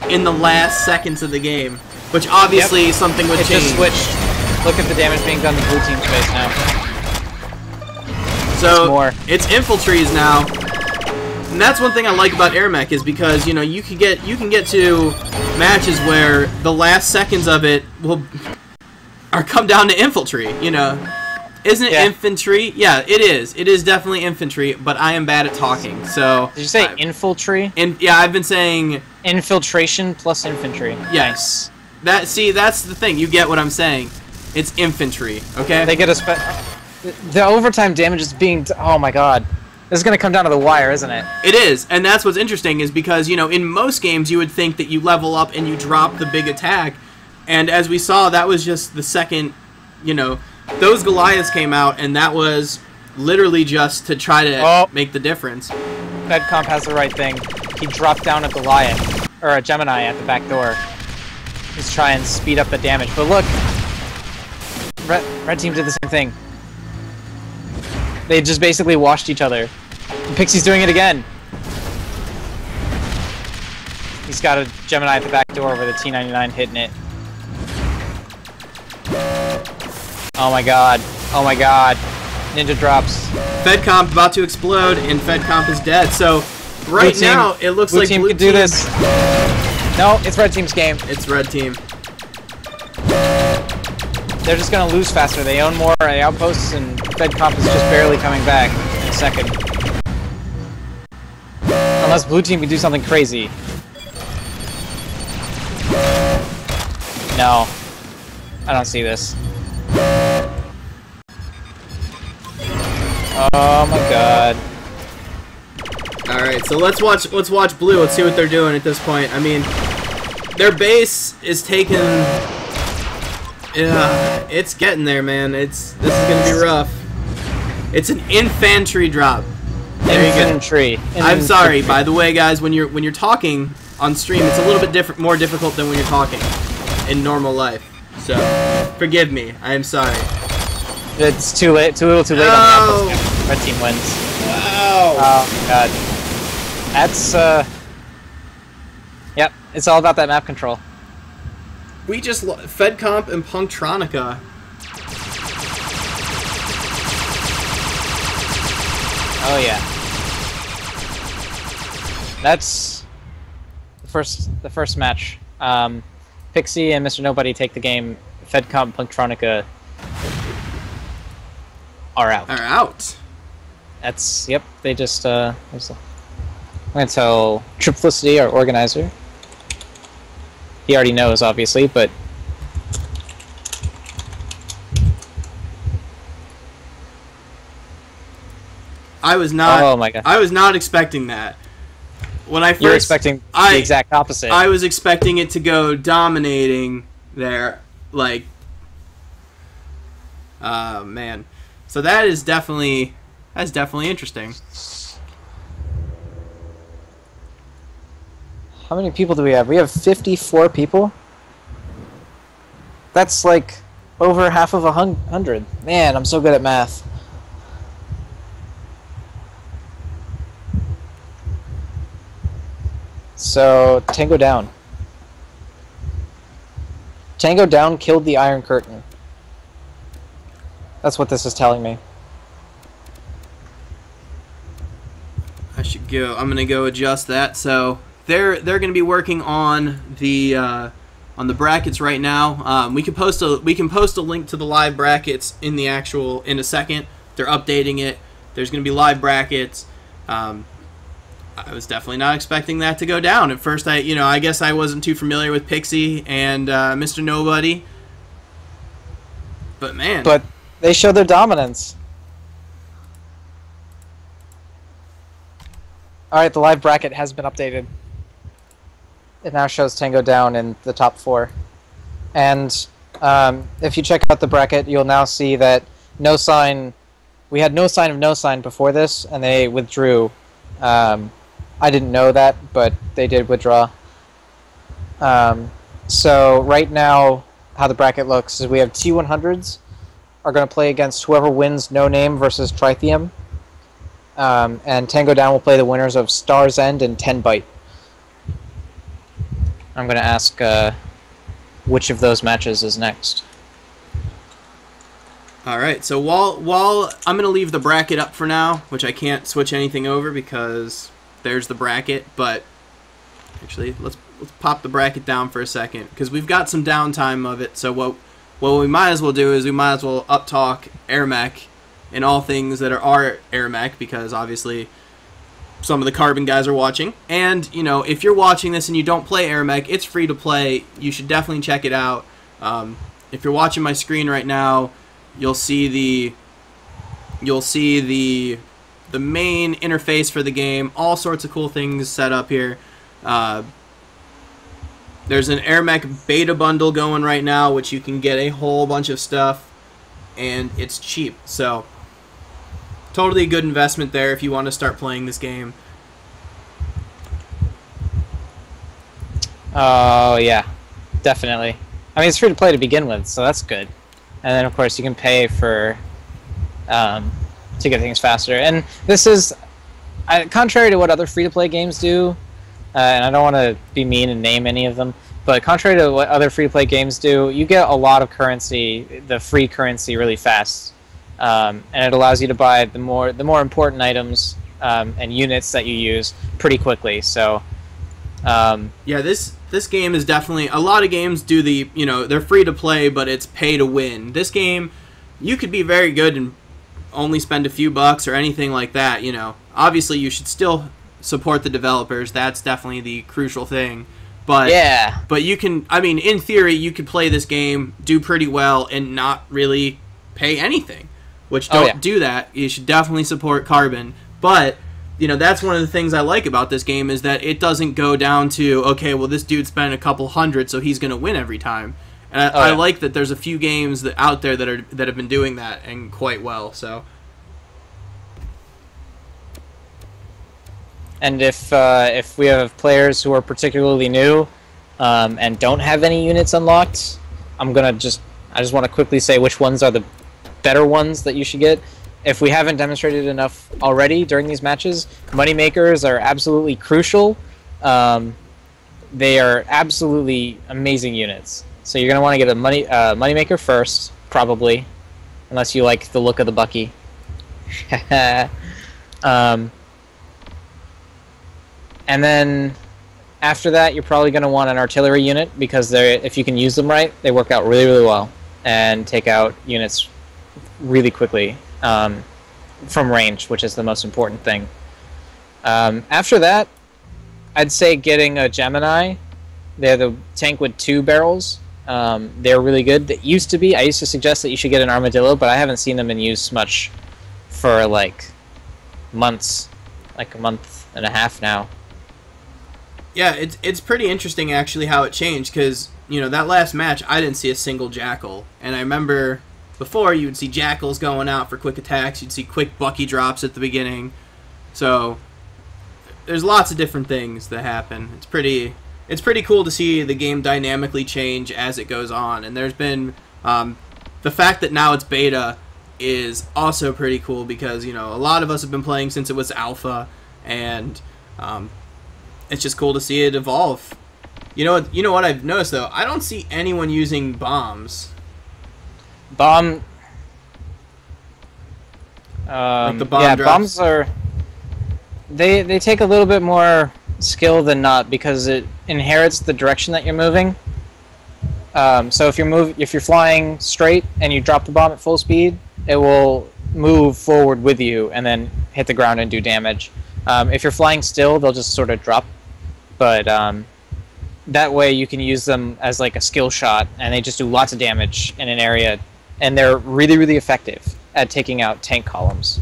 in the last seconds of the game, which obviously something would change. It just switched. Look at the damage being done to blue team's base now. So it's infantries now. And that's one thing I like about AirMech is because, you know, you can get to matches where the last seconds of it are come down to infantry, you know. Isn't it infantry? Yeah, it is. It is definitely infantry, but I am bad at talking, so... Did you say infantry? Yeah, I've been saying... Infiltration plus infantry. Yes. That's the thing. You get what I'm saying. It's infantry, okay? They get a the overtime damage is being... Oh my god. This is going to come down to the wire, isn't it? It is, and that's what's interesting is because, you know, in most games you would think that you level up and you drop the big attack, and as we saw, that was just the second, you know, those Goliaths came out, and that was literally just to try to make the difference. Fedcomp has the right thing. He dropped down a Goliath, or a Gemini at the back door. He's trying to speed up the damage, but look, red team did the same thing. They just basically washed each other. Pixie's doing it again. He's got a Gemini at the back door with a T-99 hitting it. Oh my god. Oh my god. Ninja drops. Fedcomp about to explode, and Fedcomp is dead. So, right now, it looks like blue team could do this. No, it's red team's game. It's red team. They're just gonna lose faster. They own more outposts, and Fedcomp is just barely coming back in a second. Unless blue team can do something crazy. No. I don't see this. Oh my god. Alright, so let's watch blue. Let's see what they're doing at this point. I mean, their base is taken. Yeah, it's getting there, man. This is gonna be rough. It's an infantry drop. Infantry. I'm sorry, by the way, guys. When you're talking on stream, it's a little bit more difficult than when you're talking in normal life. So, forgive me. I am sorry. It's too late. Too little, too late on the outpost. Red team wins. Wow. Oh god. That's Yep. It's all about that map control. We just Fedcomp and Punktronica. Oh yeah. That's the first match. Pixie and Mr. Nobody take the game. Fedcomp, Punktronica are out. Are out. That's They just I'm gonna tell Triplicity, our organizer. He already knows, obviously, but I was not. Oh my god! I was not expecting that. When I first, You're expecting the exact opposite. I was expecting it to go dominating there, like. Man, so that's definitely interesting. How many people do we have? We have 54 people. That's like over half of 100. Man, I'm so good at math. So, Tango Down. Tango Down killed the Iron Curtain. That's what this is telling me. I should go. I'm gonna go adjust that. So they're gonna be working on the brackets right now. We can post a link to the live brackets in a second. They're updating it. There's gonna be live brackets. I was definitely not expecting that to go down at first. I guess I wasn't too familiar with Pixie and Mr. Nobody. But man. But they show their dominance. Alright, the live bracket has been updated. It now shows Tango Down in the top 4. And if you check out the bracket, you'll now see that No Sign... We had No Sign of No Sign before this, and they withdrew. I didn't know that, but they did withdraw. So right now, how the bracket looks is we have T100s are going to play against whoever wins No Name versus Tritheum. And Tango Down will play the winners of Star's End and 10 Byte. I'm going to ask which of those matches is next. Alright, so while I'm going to leave the bracket up for now, which I can't switch anything over because there's the bracket, but actually let's pop the bracket down for a second because we've got some downtime of it. So what we might as well do is we might as well up-talk AirMech and all things that are AirMech, because obviously some of the Carbon guys are watching. And, if you're watching this and you don't play AirMech, it's free to play. You should definitely check it out. If you're watching my screen right now, you'll see the main interface for the game. All sorts of cool things set up here. There's an AirMech beta bundle going right now, which you can get a whole bunch of stuff, and it's cheap. So, totally a good investment there if you want to start playing this game. Oh, yeah. Definitely. I mean, it's free to play to begin with, so that's good. And then, of course, you can pay for to get things faster. And this is, contrary to what other free-to-play games do, and I don't want to be mean and name any of them, but contrary to what other free-to-play games do, you get a lot of currency, the free currency, really fast. And it allows you to buy the more important items and units that you use pretty quickly. So, yeah, this game is definitely, a lot of games do the, they're free to play, but it's pay to win. This game, you could be very good and only spend a few bucks or anything like that. Obviously you should still support the developers. That's definitely the crucial thing. But yeah, but you can, in theory, you could play this game, do pretty well, and not really pay anything. Which don't do that. You should definitely support Carbon. But that's one of the things I like about this game is that it doesn't go down to, okay, well, this dude spent a couple hundred, so he's going to win every time. And I like that there's a few games out there that have been doing that and quite well. So. And if we have players who are particularly new and don't have any units unlocked, I just want to quickly say which ones are the better ones that you should get. If we haven't demonstrated enough already during these matches, Moneymakers are absolutely crucial. They are absolutely amazing units. So you're going to want to get a Moneymaker first, probably, unless you like the look of the Bucky. And then after that, you're probably going to want an artillery unit because if you can use them right, they work out really, really well and take out units really quickly from range, which is the most important thing. After that, I'd say getting a Gemini. They're the tank with 2 barrels. They're really good. I used to suggest that you should get an Armadillo, but I haven't seen them in use much for, like, months, like a month and a half now. Yeah, it's pretty interesting actually how it changed, because you know that last match I didn't see a single jackal, and I remember before you would see jackals going out for quick attacks, you'd see quick Bucky drops at the beginning, so there's lots of different things that happen. It's pretty cool to see the game dynamically change as it goes on, and there's been the fact that now it's beta is also pretty cool, because you know a lot of us have been playing since it was alpha, and it's just cool to see it evolve. You know what I've noticed though? I don't see anyone using bombs. Like the bomb yeah, drops. bombs are. They take a little bit more skill than not, because it inherits the direction that you're moving. So if you're flying straight and you drop the bomb at full speed, it will move forward with you and then hit the ground and do damage. If you're flying still, they'll just sort of drop. But that way you can use them as like a skill shot, and they just do lots of damage in an area, and they're really, really effective at taking out tank columns.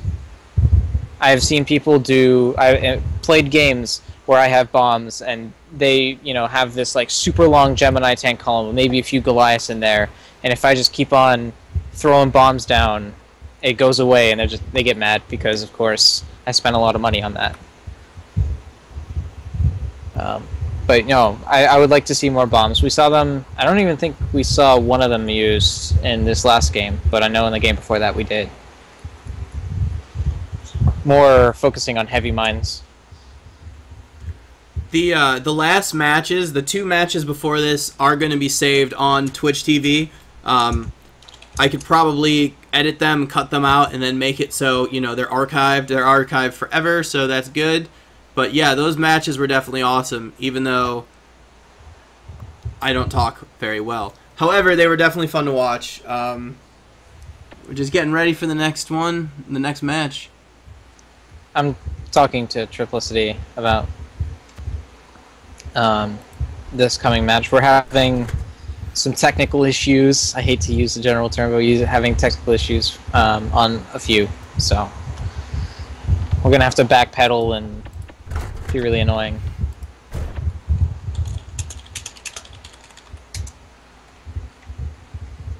I've seen people do. I played games where I have bombs, and they, have this like super long Gemini tank column with maybe a few Goliaths in there, and if I just keep on throwing bombs down, it goes away, and they get mad because, of course, I spent a lot of money on that. But I would like to see more bombs. We saw them. I don't even think we saw one of them used in this last game, but I know in the game before that we did. More focusing on heavy mines. The last matches, the 2 matches before this, are going to be saved on Twitch TV. I could probably edit them, cut them out, and then make it so they're archived. They're archived forever, so that's good. But yeah, those matches were definitely awesome, even though I don't talk very well. However, they were definitely fun to watch. We're just getting ready for the next one, the next match. I'm talking to Triplicity about this coming match. We're having some technical issues. I hate to use the general term, but we're having technical issues on a few. So we're going to have to backpedal and be really annoying.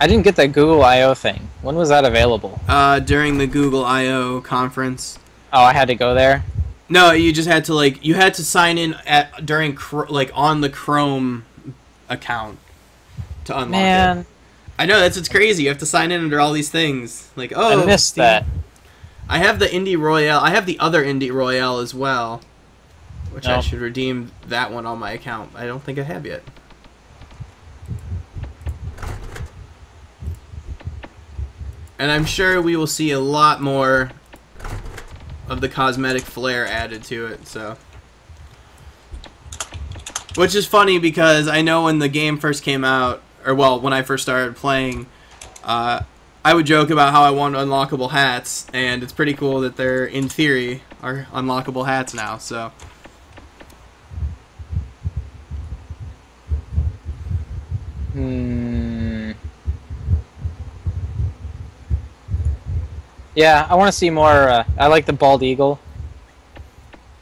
I didn't get that Google I.O. thing. When was that available? During the Google I.O. conference. Oh, I had to go there? No, you just had to you had to sign in on the Chrome account to unlock it. I know, it's crazy. You have to sign in under all these things. I missed that. I have the Indie Royale. I have the other Indie Royale as well, which I should redeem that one on my account. I don't think I have yet. And I'm sure we will see a lot more of the cosmetic flair added to it, so. Which is funny, because I know when the game first came out, or well, when I first started playing, I would joke about how I want unlockable hats, and it's pretty cool that they're, in theory, are unlockable hats now, so. Yeah, I want to see more. I like the bald eagle.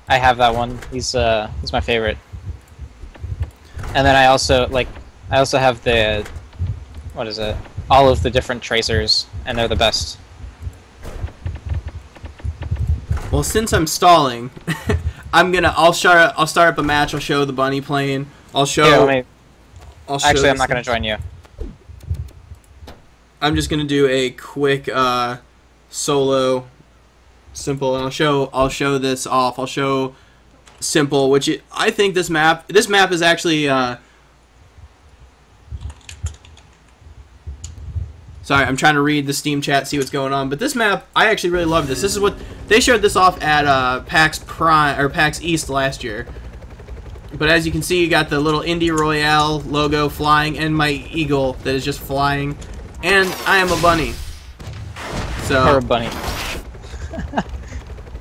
I have that one. He's my favorite. And then I also have the, what is it? All of the different tracers, and they're the best. Well, since I'm stalling, I'll start up a match. I'll show the bunny plane. Actually, I'm not gonna join you. I'm just gonna do a quick solo, simple, and I'll show this off. I'll show simple, which I think this map is actually sorry, I'm trying to read the Steam chat, see what's going on. But this map, I actually really love this. This is what they showed this off at PAX Prime or PAX East last year. But as you can see, you got the little Indie Royale logo flying, and my eagle that is just flying, and I am a bunny. So. Or a bunny.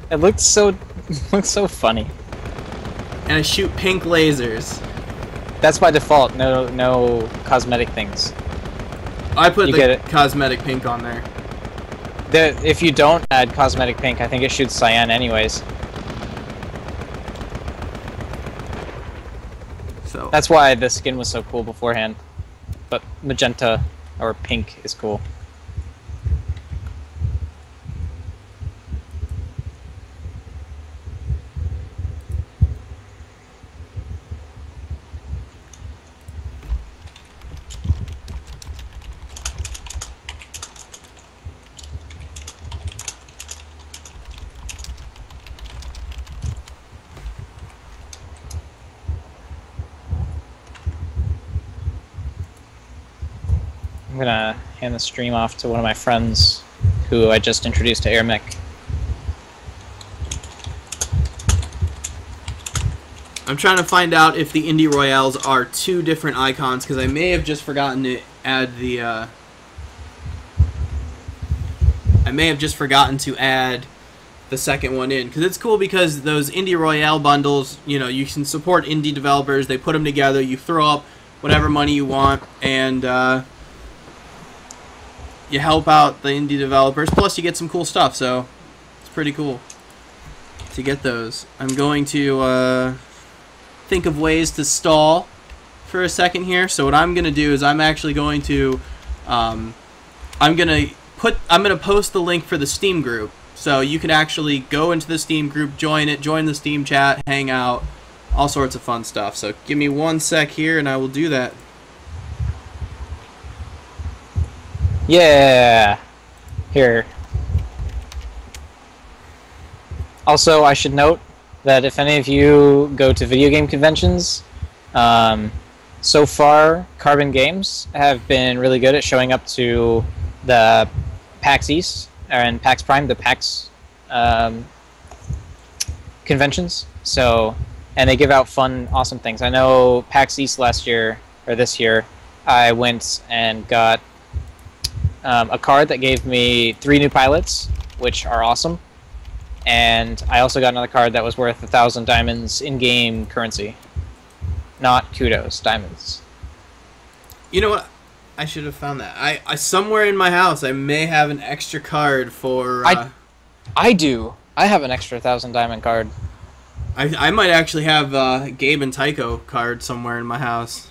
It looks so funny. And I shoot pink lasers. That's by default. No cosmetic things. I put the cosmetic pink on there. If you don't add cosmetic pink, I think it shoots cyan anyways. So that's why the skin was so cool beforehand. But magenta or pink is cool. I'm gonna hand the stream off to one of my friends who I just introduced to AirMech. I'm trying to find out if the Indie Royales are two different icons, because I may have just forgotten to add the second one in, because it's cool because those Indie Royale bundles, you know, you can support indie developers, they put them together, you throw up whatever money you want, and you help out the indie developers, plus you get some cool stuff, so it's pretty cool to get those. I'm going to think of ways to stall for a second here. So what I'm going to do is I'm actually going to I'm going to post the link for the Steam group, so you can actually go into the Steam group, join it, join the Steam chat, hang out, all sorts of fun stuff. So give me 1 sec here and I will do that. Yeah. Here. Also, I should note that if any of you go to video game conventions, so far Carbon Games have been really good at showing up to the PAX East and PAX Prime, the PAX conventions. So, and they give out fun, awesome things. I know PAX East last year, or this year, I went and got a card that gave me 3 new pilots, which are awesome. And I also got another card that was worth 1,000 diamonds in-game currency. Not kudos, diamonds. You know what? I should have found that. I somewhere in my house I may have an extra card for. I do. I have an extra 1,000 diamond card. I might actually have Gabe and Tycho card somewhere in my house.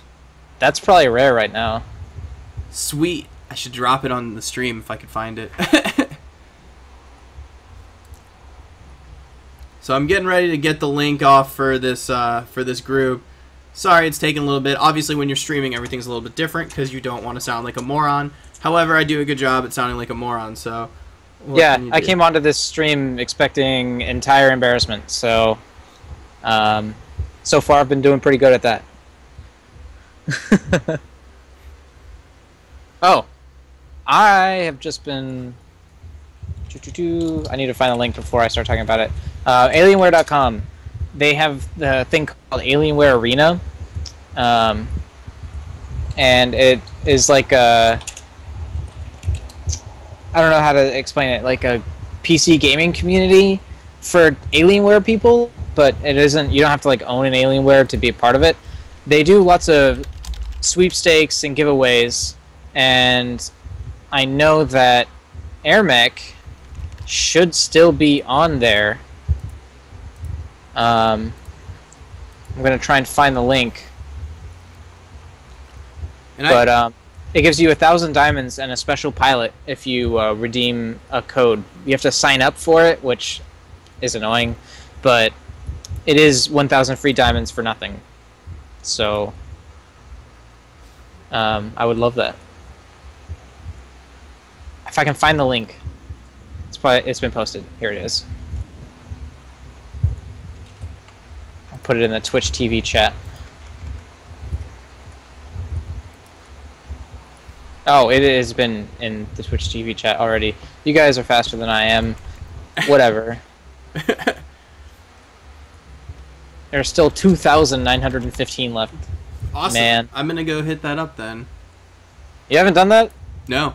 That's probably rare right now. Sweet. I should drop it on the stream if I could find it. So I'm getting ready to get the link off for this group. Sorry it's taking a little bit. Obviously when you're streaming everything's a little bit different because you don't want to sound like a moron. However, I do a good job at sounding like a moron, so yeah, I came onto this stream expecting entire embarrassment, so so far I've been doing pretty good at that. Oh, I have just been... I need to find the link before I start talking about it. Alienware.com. They have the thing called Alienware Arena. And it is like a... I don't know how to explain it. Like a PC gaming community for Alienware people, but it isn't... You don't have to like own an Alienware to be a part of it. They do lots of sweepstakes and giveaways, and I know that AirMech should still be on there. I'm going to try and find the link. But it gives you 1,000 diamonds and a special pilot if you redeem a code. You have to sign up for it, which is annoying, but it is 1,000 free diamonds for nothing. So I would love that. If I can find the link. It's been posted. Here it is. I'll put it in the Twitch TV chat. Oh, it has been in the Twitch TV chat already. You guys are faster than I am. Whatever. There's still 2,915 left. Awesome. Man. I'm gonna go hit that up then. You haven't done that? No.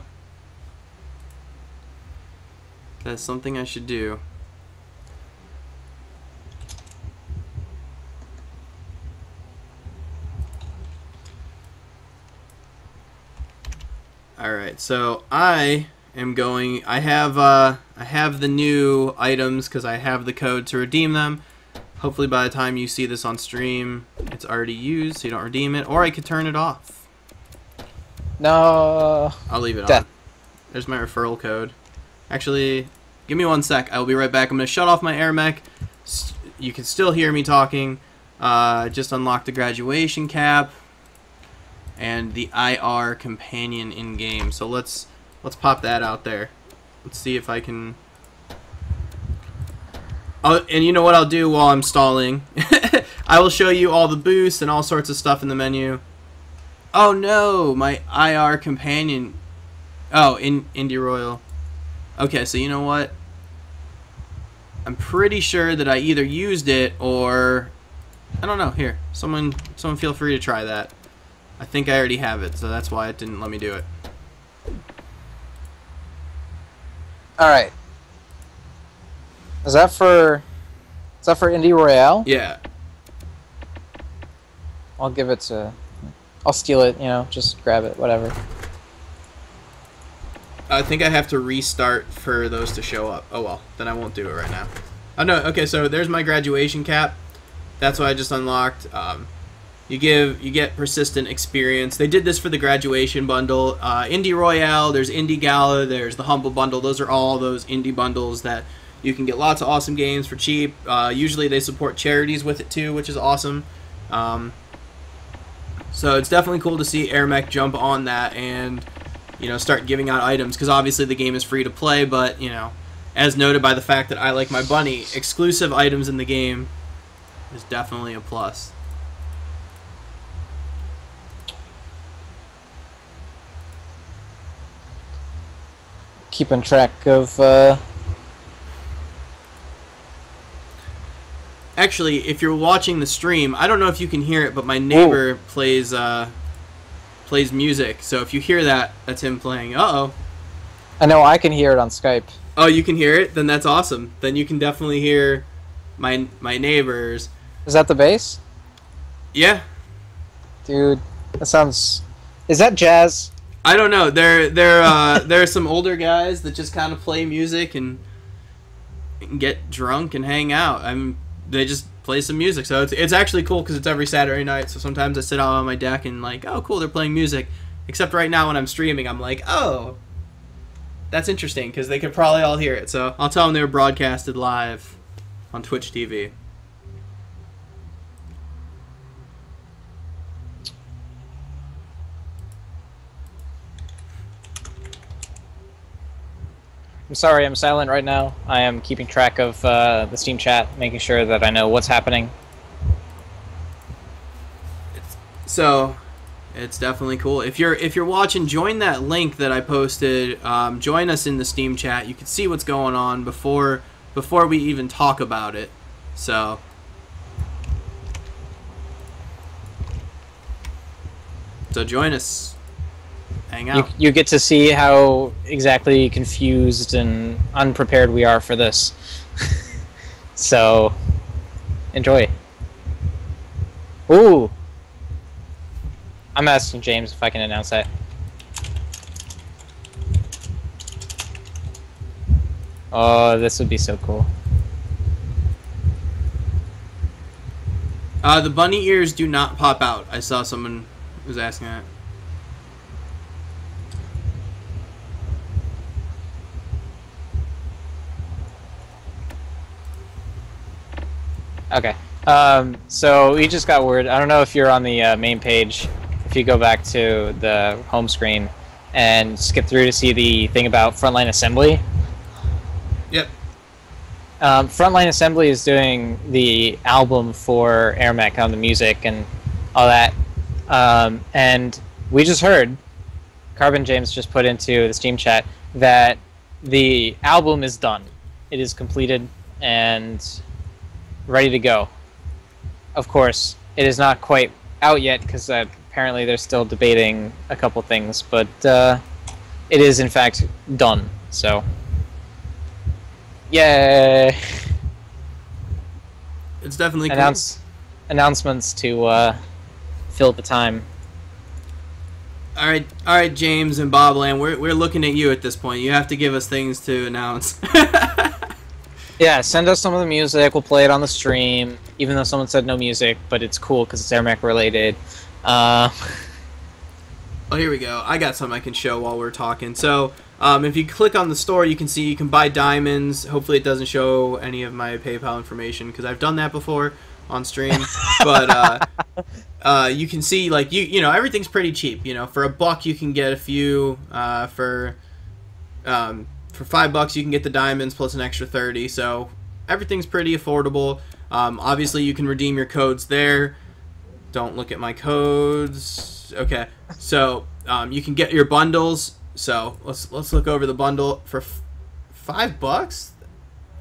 That's something I should do. Alright, so I am going. I have the new items because I have the code to redeem them. Hopefully by the time you see this on stream, it's already used, so you don't redeem it. Or I could turn it off. No. I'll leave it Death. on. There's my referral code. Actually, give me 1 sec. I will be right back. I'm going to shut off my AirMech. You can still hear me talking. Just unlock the graduation cap and the IR companion in game. So let's pop that out there. Let's see if I can. Oh, and you know what I'll do while I'm stalling? I will show you all the boosts and all sorts of stuff in the menu. Oh no, my IR companion. Oh, Indie Royal. Okay, so you know what? I'm pretty sure that I either used it or I don't know. Here, someone feel free to try that. I think I already have it, so that's why it didn't let me do it. All right. Is that for Indie Royale? Yeah. I'll give it to. I'll steal it. You know, just grab it. Whatever. I think I have to restart for those to show up. Oh well, then I won't do it right now. Oh no. Okay, so there's my graduation cap. That's what I just unlocked. You get persistent experience. They did this for the graduation bundle. Indie Royale. There's Indie Gala. There's the Humble Bundle. Those are all those indie bundles that. You can get lots of awesome games for cheap. Usually they support charities with it too, which is awesome. So it's definitely cool to see AirMech jump on that and, you know, start giving out items. Because obviously the game is free to play, but, you know, as noted by the fact that I like my bunny, exclusive items in the game is definitely a plus. Keeping track of. Actually, if you're watching the stream, I don't know if you can hear it, but my neighbor plays music. So if you hear that, that's him playing. Uh-oh. I know I can hear it on Skype. Oh, you can hear it? Then that's awesome. Then you can definitely hear my neighbors. Is that the bass? Yeah. Dude, that sounds. Is that jazz? I don't know. There are some older guys that just kind of play music and get drunk and hang out. They just play some music, so it's actually cool because it's every Saturday night. So sometimes I sit out on my deck and like, oh, cool, they're playing music. Except right now when I'm streaming, I'm like, oh, that's interesting because they could probably all hear it. So I'll tell them they were broadcasted live on Twitch TV. I'm sorry, I'm silent right now. I am keeping track of the Steam chat, making sure that I know what's happening. So, it's definitely cool. If you're watching, join that link that I posted. Join us in the Steam chat. You can see what's going on before we even talk about it. So, join us. Hang out. You get to see how exactly confused and unprepared we are for this. So, enjoy. Ooh! I'm asking James if I can announce that. Oh, this would be so cool. The bunny ears do not pop out. I saw someone was asking that. Okay. So we just got word. I don't know if you're on the main page. If you go back to the home screen and skip through to see the thing about Frontline Assembly. Yep. Frontline Assembly is doing the album for AirMech on the music and all that. And we just heard, Carbon James just put into the Steam chat, that the album is done. It is completed and ready to go. Of course, it is not quite out yet because apparently they're still debating a couple things, but it is in fact done. So, yay! It's definitely announcements to fill the time. All right, James and Bobland, we're looking at you at this point. You have to give us things to announce. Yeah, send us some of the music. We'll play it on the stream, even though someone said no music, but it's cool because it's AirMech related. Oh, here we go. I got something I can show while we're talking. So, if you click on the store, you can see you can buy diamonds. Hopefully, it doesn't show any of my PayPal information because I've done that before on stream. But you can see, like, you know, everything's pretty cheap. You know, for $1 you can get a few. For $5 you can get the diamonds plus an extra 30. So everything's pretty affordable. Obviously, you can redeem your codes there. Don't look at my codes. Okay, so you can get your bundles. So let's look over the bundle for $5.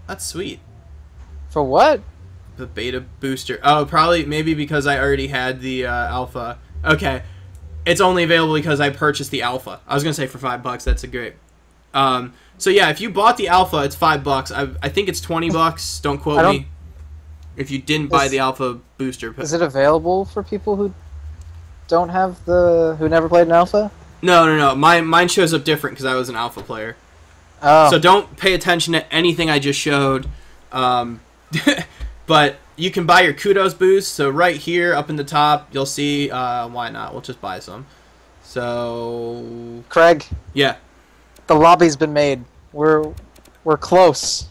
That's sweet. For what? The beta booster. Oh, probably maybe because I already had the alpha. Okay, it's only available because I purchased the alpha. I was gonna say for $5. That's a great. So yeah, if you bought the alpha, it's $5. I think it's $20. Don't quote me. If you didn't buy the alpha booster. Is it available for people who don't have who never played an alpha? No. Mine shows up different because I was an alpha player. Oh. So don't pay attention to anything I just showed. But you can buy your kudos boost. So right here, up in the top, you'll see. Why not? We'll just buy some. So. Craig. Yeah. The lobby's been made. We're close.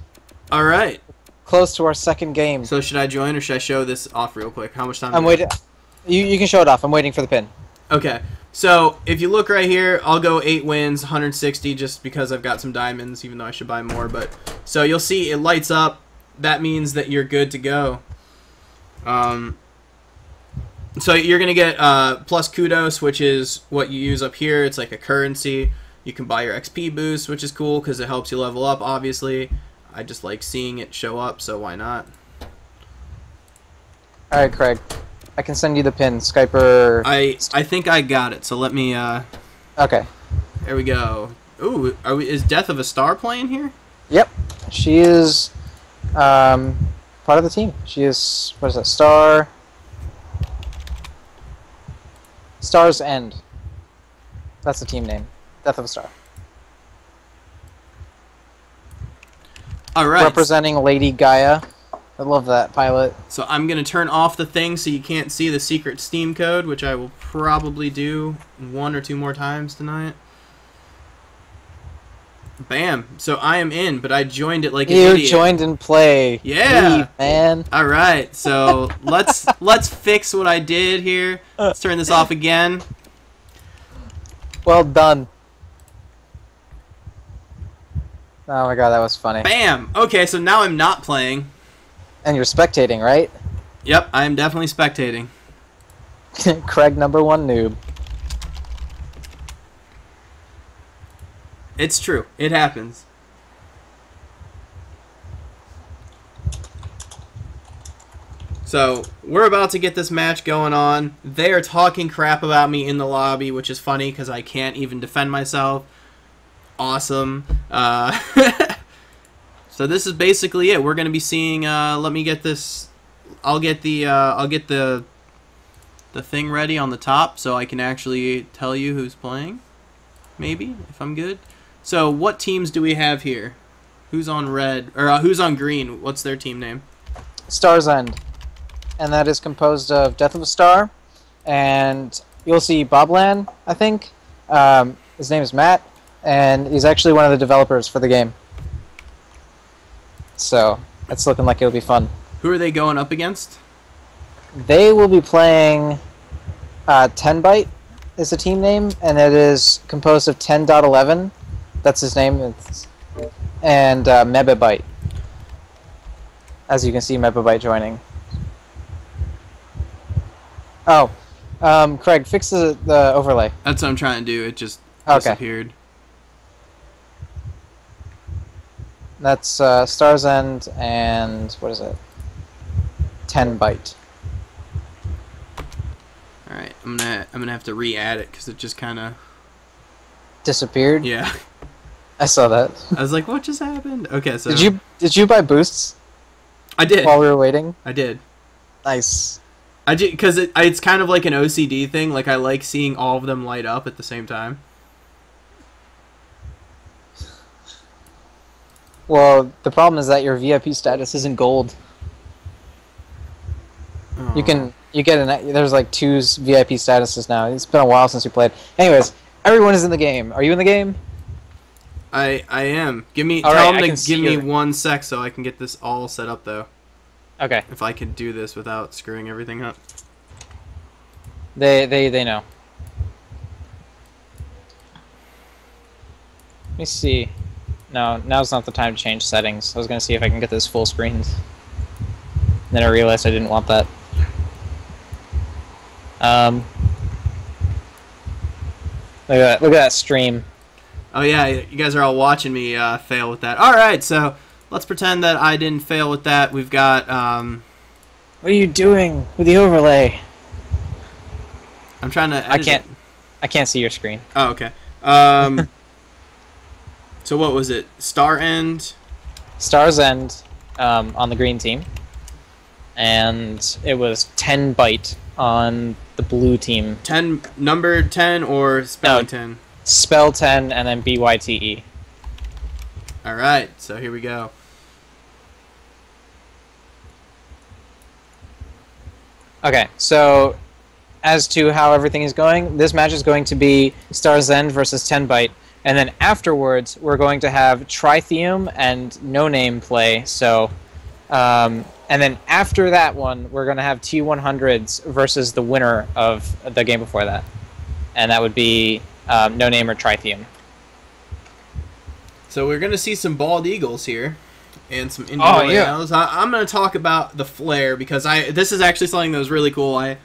All right. Close to our second game. So should I join or should I show this off real quick? How much time? I'm waiting. You can show it off. I'm waiting for the pin. Okay. So if you look right here, I'll go 8 wins, 160, just because I've got some diamonds, even though I should buy more. But so you'll see it lights up. That means that you're good to go. So you're gonna get plus kudos, which is what you use up here. It's like a currency. You can buy your XP boost, which is cool because it helps you level up, obviously. I just like seeing it show up, so why not? Alright, Craig. I can send you the pin. Skype or... I think I got it, so let me... Okay. There we go. Ooh, is Death of a Star playing here? Yep. She is part of the team. She is... What is that? Star's End. That's the team name. Death of a Star. All right. Representing Lady Gaia. I love that pilot. So I'm going to turn off the thing so you can't see the secret Steam code, which I will probably do 1 or 2 more times tonight. Bam. So I am in, but I joined it like an idiot. You joined in play. Yeah. Leave, man. All right. So let's fix what I did here. Let's turn this off again. Well done. Oh my god, that was funny. Bam! Okay, so now I'm not playing. And you're spectating, right? Yep, I am definitely spectating. Craig #1 noob. It's true. It happens. So, we're about to get this match going on. They are talking crap about me in the lobby, which is funny because I can't even defend myself. Awesome. So this is basically it. We're going to be seeing, let me get this, I'll get the thing ready on the top so I can actually tell you who's playing, maybe, if I'm good. So what teams do we have here? Who's on red, or who's on green? What's their team name? Star's End. And that is composed of Death of a Star, and you'll see Bobland, I think. His name is Matt. And he's actually one of the developers for the game. So, it's looking like it'll be fun. Who are they going up against? They will be playing 10byte is the team name, and it is composed of 10.11. That's his name. And Megabyte. As you can see, Megabyte joining. Oh, Craig, fix the overlay. That's what I'm trying to do. It just disappeared. That's Star's End and what is it? 10byte. All right, I'm gonna have to re-add it because it just kind of disappeared. Yeah, I saw that. I was like, what just happened? Okay, so did you buy boosts? I did While we were waiting. I did. Nice. Because it's kind of like an OCD thing. Like, I like seeing all of them light up at the same time. Well, the problem is that your VIP status isn't gold. Oh. You get there's like 2 VIP statuses now. It's been a while since we played. Anyways, everyone is in the game. Are you in the game? I am. Tell right, them to give me 1 sec so I can get this all set up though. Okay. If I can do this without screwing everything up. They know. Let me see. No, now's not the time to change settings. I was gonna see if I can get this full screens. Then I realized I didn't want that. Look at that stream. Oh yeah, you guys are all watching me fail with that. All right, so let's pretend that I didn't fail with that. We've got. What are you doing with the overlay? I'm trying to. I can't see your screen. Oh, okay. So what was it? Star End. Star's End, on the green team, and it was 10 byte on the blue team. 10 number 10 or spelling 10. Spell 10 and then BYTE. All right, so here we go. Okay, so as to how everything is going, this match is going to be Star's End versus 10 byte, and then afterwards we're going to have Tritheum and No Name play. So, and then after that one, we're going to have T100s versus the winner of the game before that, and that would be No Name or Tritheum. So we're going to see some bald eagles here, and some Indie Royales. Yeah. I'm going to talk about the flare because this is actually something that was really cool. I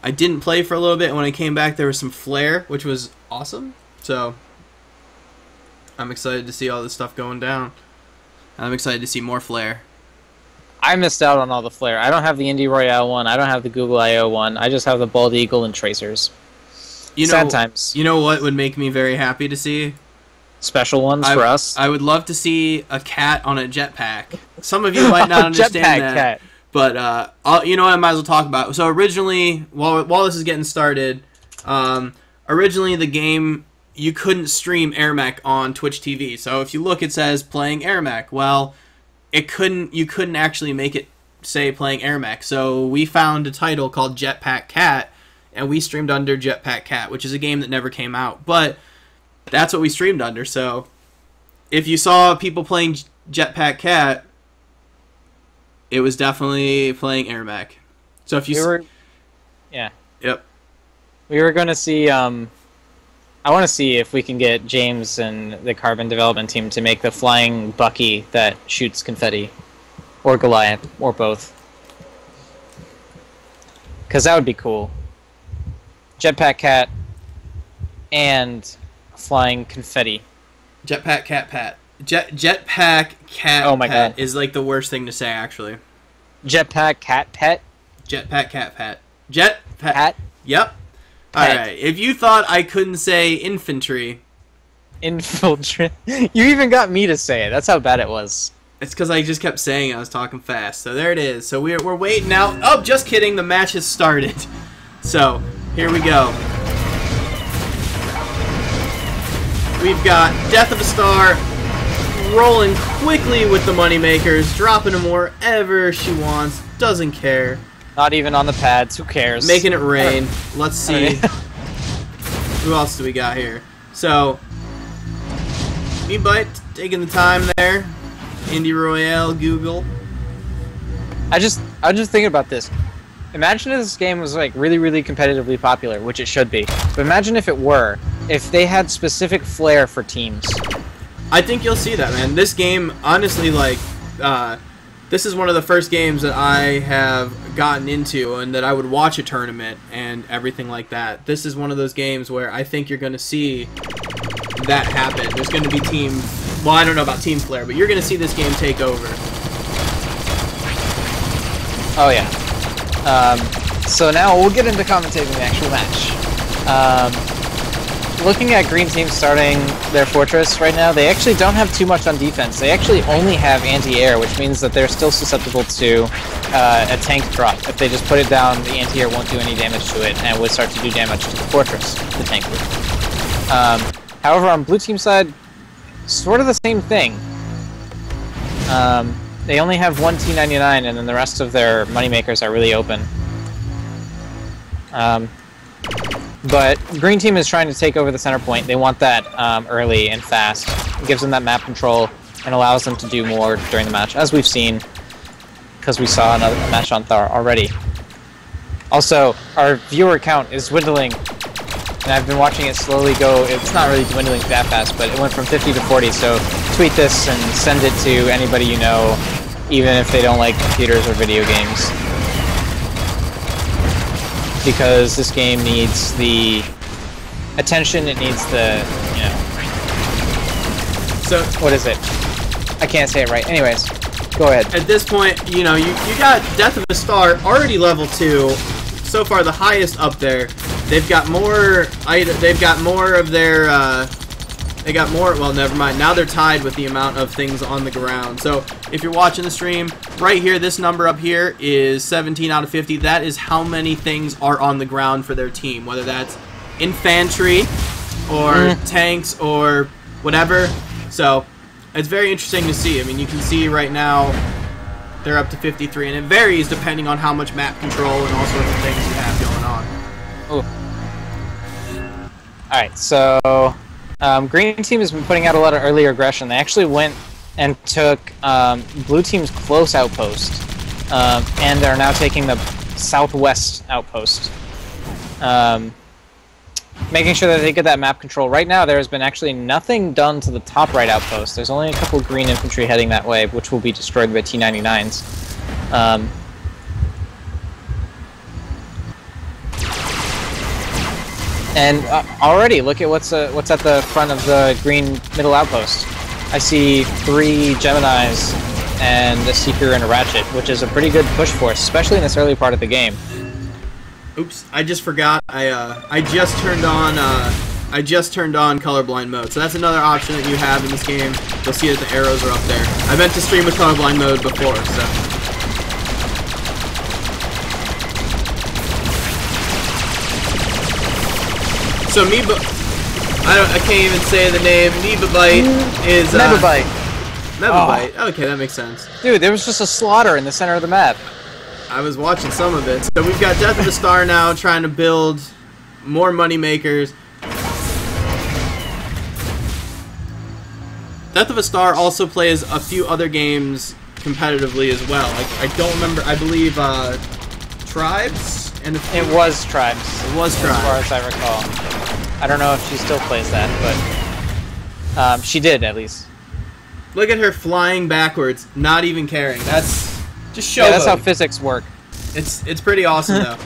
didn't play for a little bit, and when I came back, there was some flare, which was awesome. So I'm excited to see all this stuff going down. I'm excited to see more flare. I missed out on all the flare. I don't have the Indie Royale one. I don't have the Google I/O one. I just have the Bald Eagle and Tracers. Sad times. You know what would make me very happy to see? Special ones for us. I would love to see a cat on a jetpack. Some of you might not understand that. Cat. But you know what? I might as well talk about it. So originally, while this is getting started, originally the game, you couldn't stream AirMech on Twitch TV. So if you look, it says playing AirMech. Well, you couldn't actually make it say playing AirMech. So we found a title called Jetpack Cat, and we streamed under Jetpack Cat, which is a game that never came out. But that's what we streamed under. So if you saw people playing Jetpack Cat, it was definitely playing AirMech. So if you yeah. Yep. We were going to see I want to see if we can get James and the Carbon development team to make the flying Bucky that shoots confetti, or Goliath, or both. Because that would be cool. Jetpack Cat and flying confetti. Jetpack Cat Pat. Jetpack Cat oh my Pat God. Is like the worst thing to say, actually. Jetpack Cat Pet? Jetpack Cat Pat. Jetpack. Pat? Yep. Alright, if you thought I couldn't say infantry... Infiltrate? You even got me to say it. That's how bad it was. It's because I just kept saying I was talking fast. So there it is. So we're waiting out. Oh, just kidding. The match has started. So, here we go. We've got Death of a Star rolling quickly with the moneymakers, dropping them wherever she wants. Doesn't care. Not even on the pads. Who cares? Making it rain. Let's see. Who else do we got here? So, E-Byte taking the time there. Indie Royale, Google. I was just thinking about this. Imagine if this game was like really, really competitively popular, which it should be. But imagine if it were, if they had specific flair for teams. I think you'll see that, man. This game, honestly, like, this is one of the first games that I have gotten into and that I would watch a tournament and everything like that. This is one of those games where I think you're going to see that happen. There's going to be team... Well, I don't know about team flair, but you're going to see this game take over. Oh, yeah. So now we'll get into commentating the actual match. looking at green team starting their fortress right now, they actually don't have too much on defense. They actually only have anti-air, which means that they're still susceptible to a tank drop. If they just put it down, the anti-air won't do any damage to it, and would start to do damage to the fortress, the tank would. However, on blue team side, sort of the same thing. They only have one T99, and then the rest of their moneymakers are really open. But green team is trying to take over the center point. They want that early and fast. It gives them that map control and allows them to do more during the match, as we've seen, because we saw another match on Thar already. Also, our viewer count is dwindling, and I've been watching it slowly go. It's not really dwindling that fast, but it went from 50 to 40, so tweet this and send it to anybody you know, even if they don't like computers or video games. Because this game needs the attention, it needs the, you know... So, what is it? I can't say it right. Anyways, go ahead. At this point, you know, you got Death of a Star already level 2, so far the highest up there. They've got more, they've got more of their, they got more, well, never mind. Now they're tied with the amount of things on the ground. So, if you're watching the stream, right here, this number up here is 17 out of 50. That is how many things are on the ground for their team, whether that's infantry or tanks or whatever. So, it's very interesting to see. I mean, you can see right now they're up to 53, and it varies depending on how much map control and all sorts of things you have going on. Ooh. Alright, so... green team has been putting out a lot of early aggression. They actually went and took blue team's close outpost, and they're now taking the southwest outpost, making sure that they get that map control. Right now, there has been actually nothing done to the top right outpost. There's only a couple green infantry heading that way, which will be destroyed by T99s. And already, look at what's at the front of the green middle outpost. I see 3 Geminis and a Seeker and a Ratchet, which is a pretty good push force, especially in this early part of the game. Oops, I just forgot. I just turned on colorblind mode. So that's another option that you have in this game. You'll see that the arrows are up there. I meant to stream with colorblind mode before, so. So I can't even say the name. Mebabite is Mebabite. Mebabite. Oh. Okay, that makes sense. Dude, there was just a slaughter in the center of the map. I was watching some of it. So we've got Death of the Star now trying to build more money makers. Death of a Star also plays a few other games competitively as well. I don't remember. I believe Tribes. And it was Tribes. It was Tribes, as far as I recall. I don't know if she still plays that, but she did at least. Look at her flying backwards, not even caring. That's just showboating. Yeah, that's how physics work. It's pretty awesome though.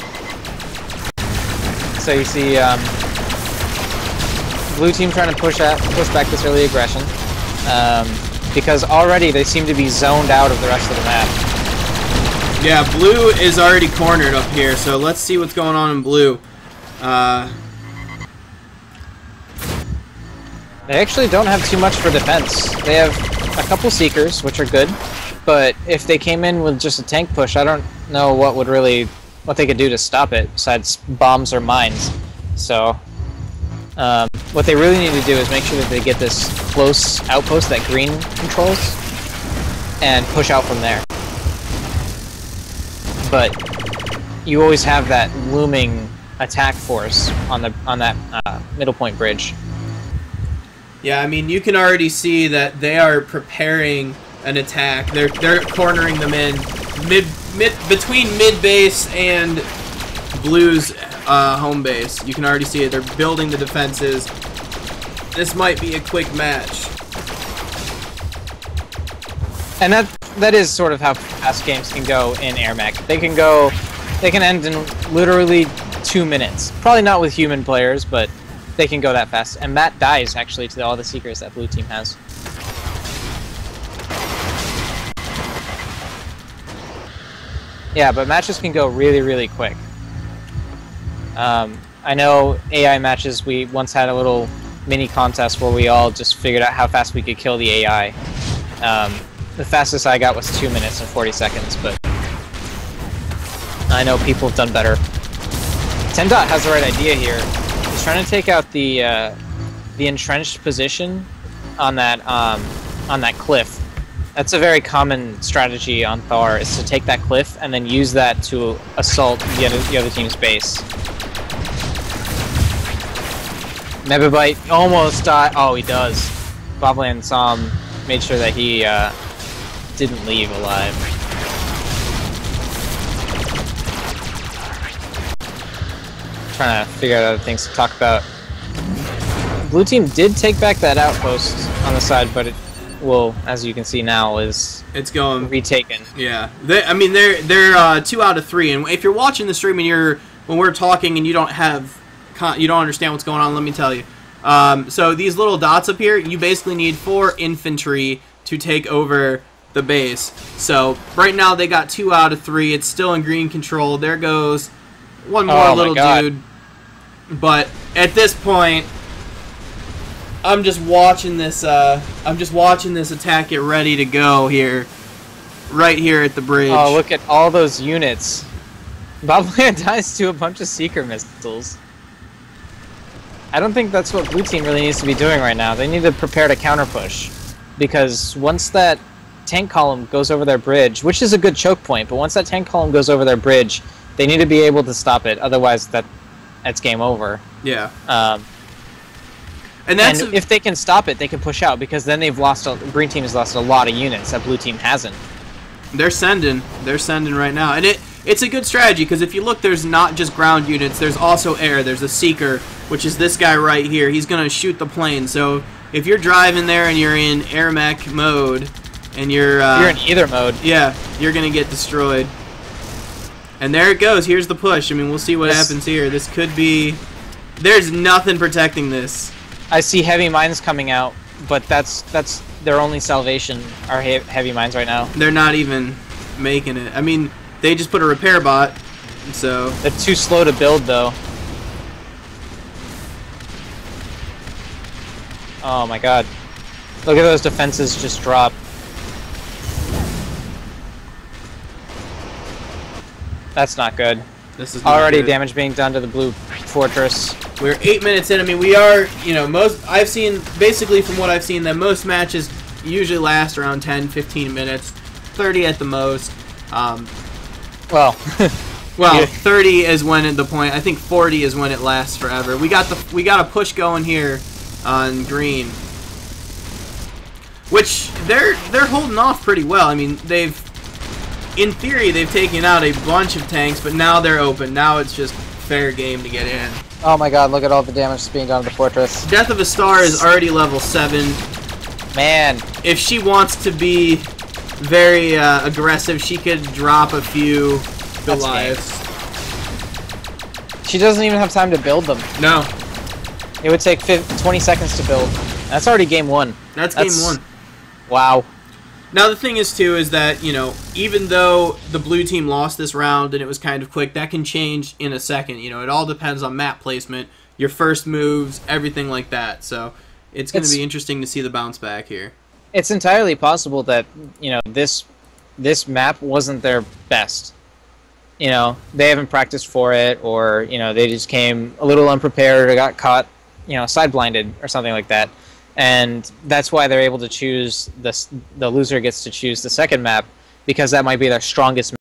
So you see, blue team trying to push back this early aggression, because already they seem to be zoned out of the rest of the map. Yeah, blue is already cornered up here, so let's see what's going on in blue. They actually don't have too much for defense. They have a couple Seekers, which are good, but if they came in with just a tank push, I don't know what they could do to stop it, besides bombs or mines. So, what they really need to do is make sure that they get this close outpost that green controls, and push out from there. But you always have that looming attack force on that middle point bridge. Yeah, I mean, you can already see that they are preparing an attack. They're cornering them in between mid base and blue's home base. You can already see it. They're building the defenses. This might be a quick match. And that is sort of how fast games can go in AirMech. They can end in literally 2 minutes. Probably not with human players, but they can go that fast. And Matt dies, actually, to all the Seekers that blue team has. Yeah, but matches can go really, really quick. I I know AI matches, we once had a little mini contest where we all just figured out how fast we could kill the AI. The fastest I got was 2 minutes and 40 seconds, but I know people have done better. 10-Dot has the right idea here. He's trying to take out the entrenched position on that cliff. That's a very common strategy on Thar, is to take that cliff and then use that to assault the other team's base. Mebabite almost died. Oh, he does. Bobland saw him, made sure that he didn't leave alive. Trying to figure out other things to talk about. Blue team did take back that outpost on the side, but it will, as you can see now, it's going retaken. Yeah, I mean they're 2 out of 3, and if you're watching the stream and when we're talking and you don't understand what's going on, let me tell you. So these little dots up here, you basically need 4 infantry to take over the base. So right now they got 2 out of 3. It's still in green control. There goes one more little dude. But at this point, I'm just watching this. I'm just watching this attack get ready to go here, right here at the bridge. Oh, look at all those units! Bobland dies to a bunch of seeker missiles. I don't think that's what Blue Team really needs to be doing right now. They need to prepare to counter push, because once that tank column goes over their bridge, which is a good choke point, but once that tank column goes over their bridge, they need to be able to stop it. Otherwise, that's game over. Yeah. And if they can stop it, they can push out, because then Green Team has lost a lot of units that Blue Team hasn't. They're sending right now, and it's a good strategy, because if you look, there's not just ground units. There's also air. There's a seeker, which is this guy right here. He's gonna shoot the plane. So if you're driving there and you're in AirMech mode, and you're in either mode, yeah, you're gonna get destroyed. And there it goes. Here's the push. I mean, we'll see what happens here. This could be. There's nothing protecting this. I see heavy mines coming out, but that's their only salvation are heavy mines right now. They're not even making it. I mean, they just put a repair bot, so they're too slow to build, though. Oh my god! Look at those defenses just drop. That's not good. This is not already good. Damage being done to the blue fortress. We're 8 minutes in. I mean, we are, I've seen, basically from what I've seen, that most matches usually last around 10, 15 minutes, 30 at the most. Well, 30 is when the point. I think 40 is when it lasts forever. We got a push going here on green, which they're holding off pretty well. I mean, in theory, they've taken out a bunch of tanks, but now they're open. Now it's just fair game to get in. Oh my god, look at all the damage that's being done to the fortress. Death of a Star is already level 7. Man. If she wants to be very aggressive, she could drop a few Goliaths. She doesn't even have time to build them. No. It would take 20 seconds to build. That's already game 1. That's game 1. Wow. Now the thing is too is that, even though the blue team lost this round and it was kind of quick, that can change in a second. It all depends on map placement, your first moves, everything like that. So it's going to be interesting to see the bounce back here. It's entirely possible that, this map wasn't their best. They haven't practiced for it, or, they just came a little unprepared or got caught, side blinded or something like that. And that's why they're able to choose the loser gets to choose the second map, because that might be their strongest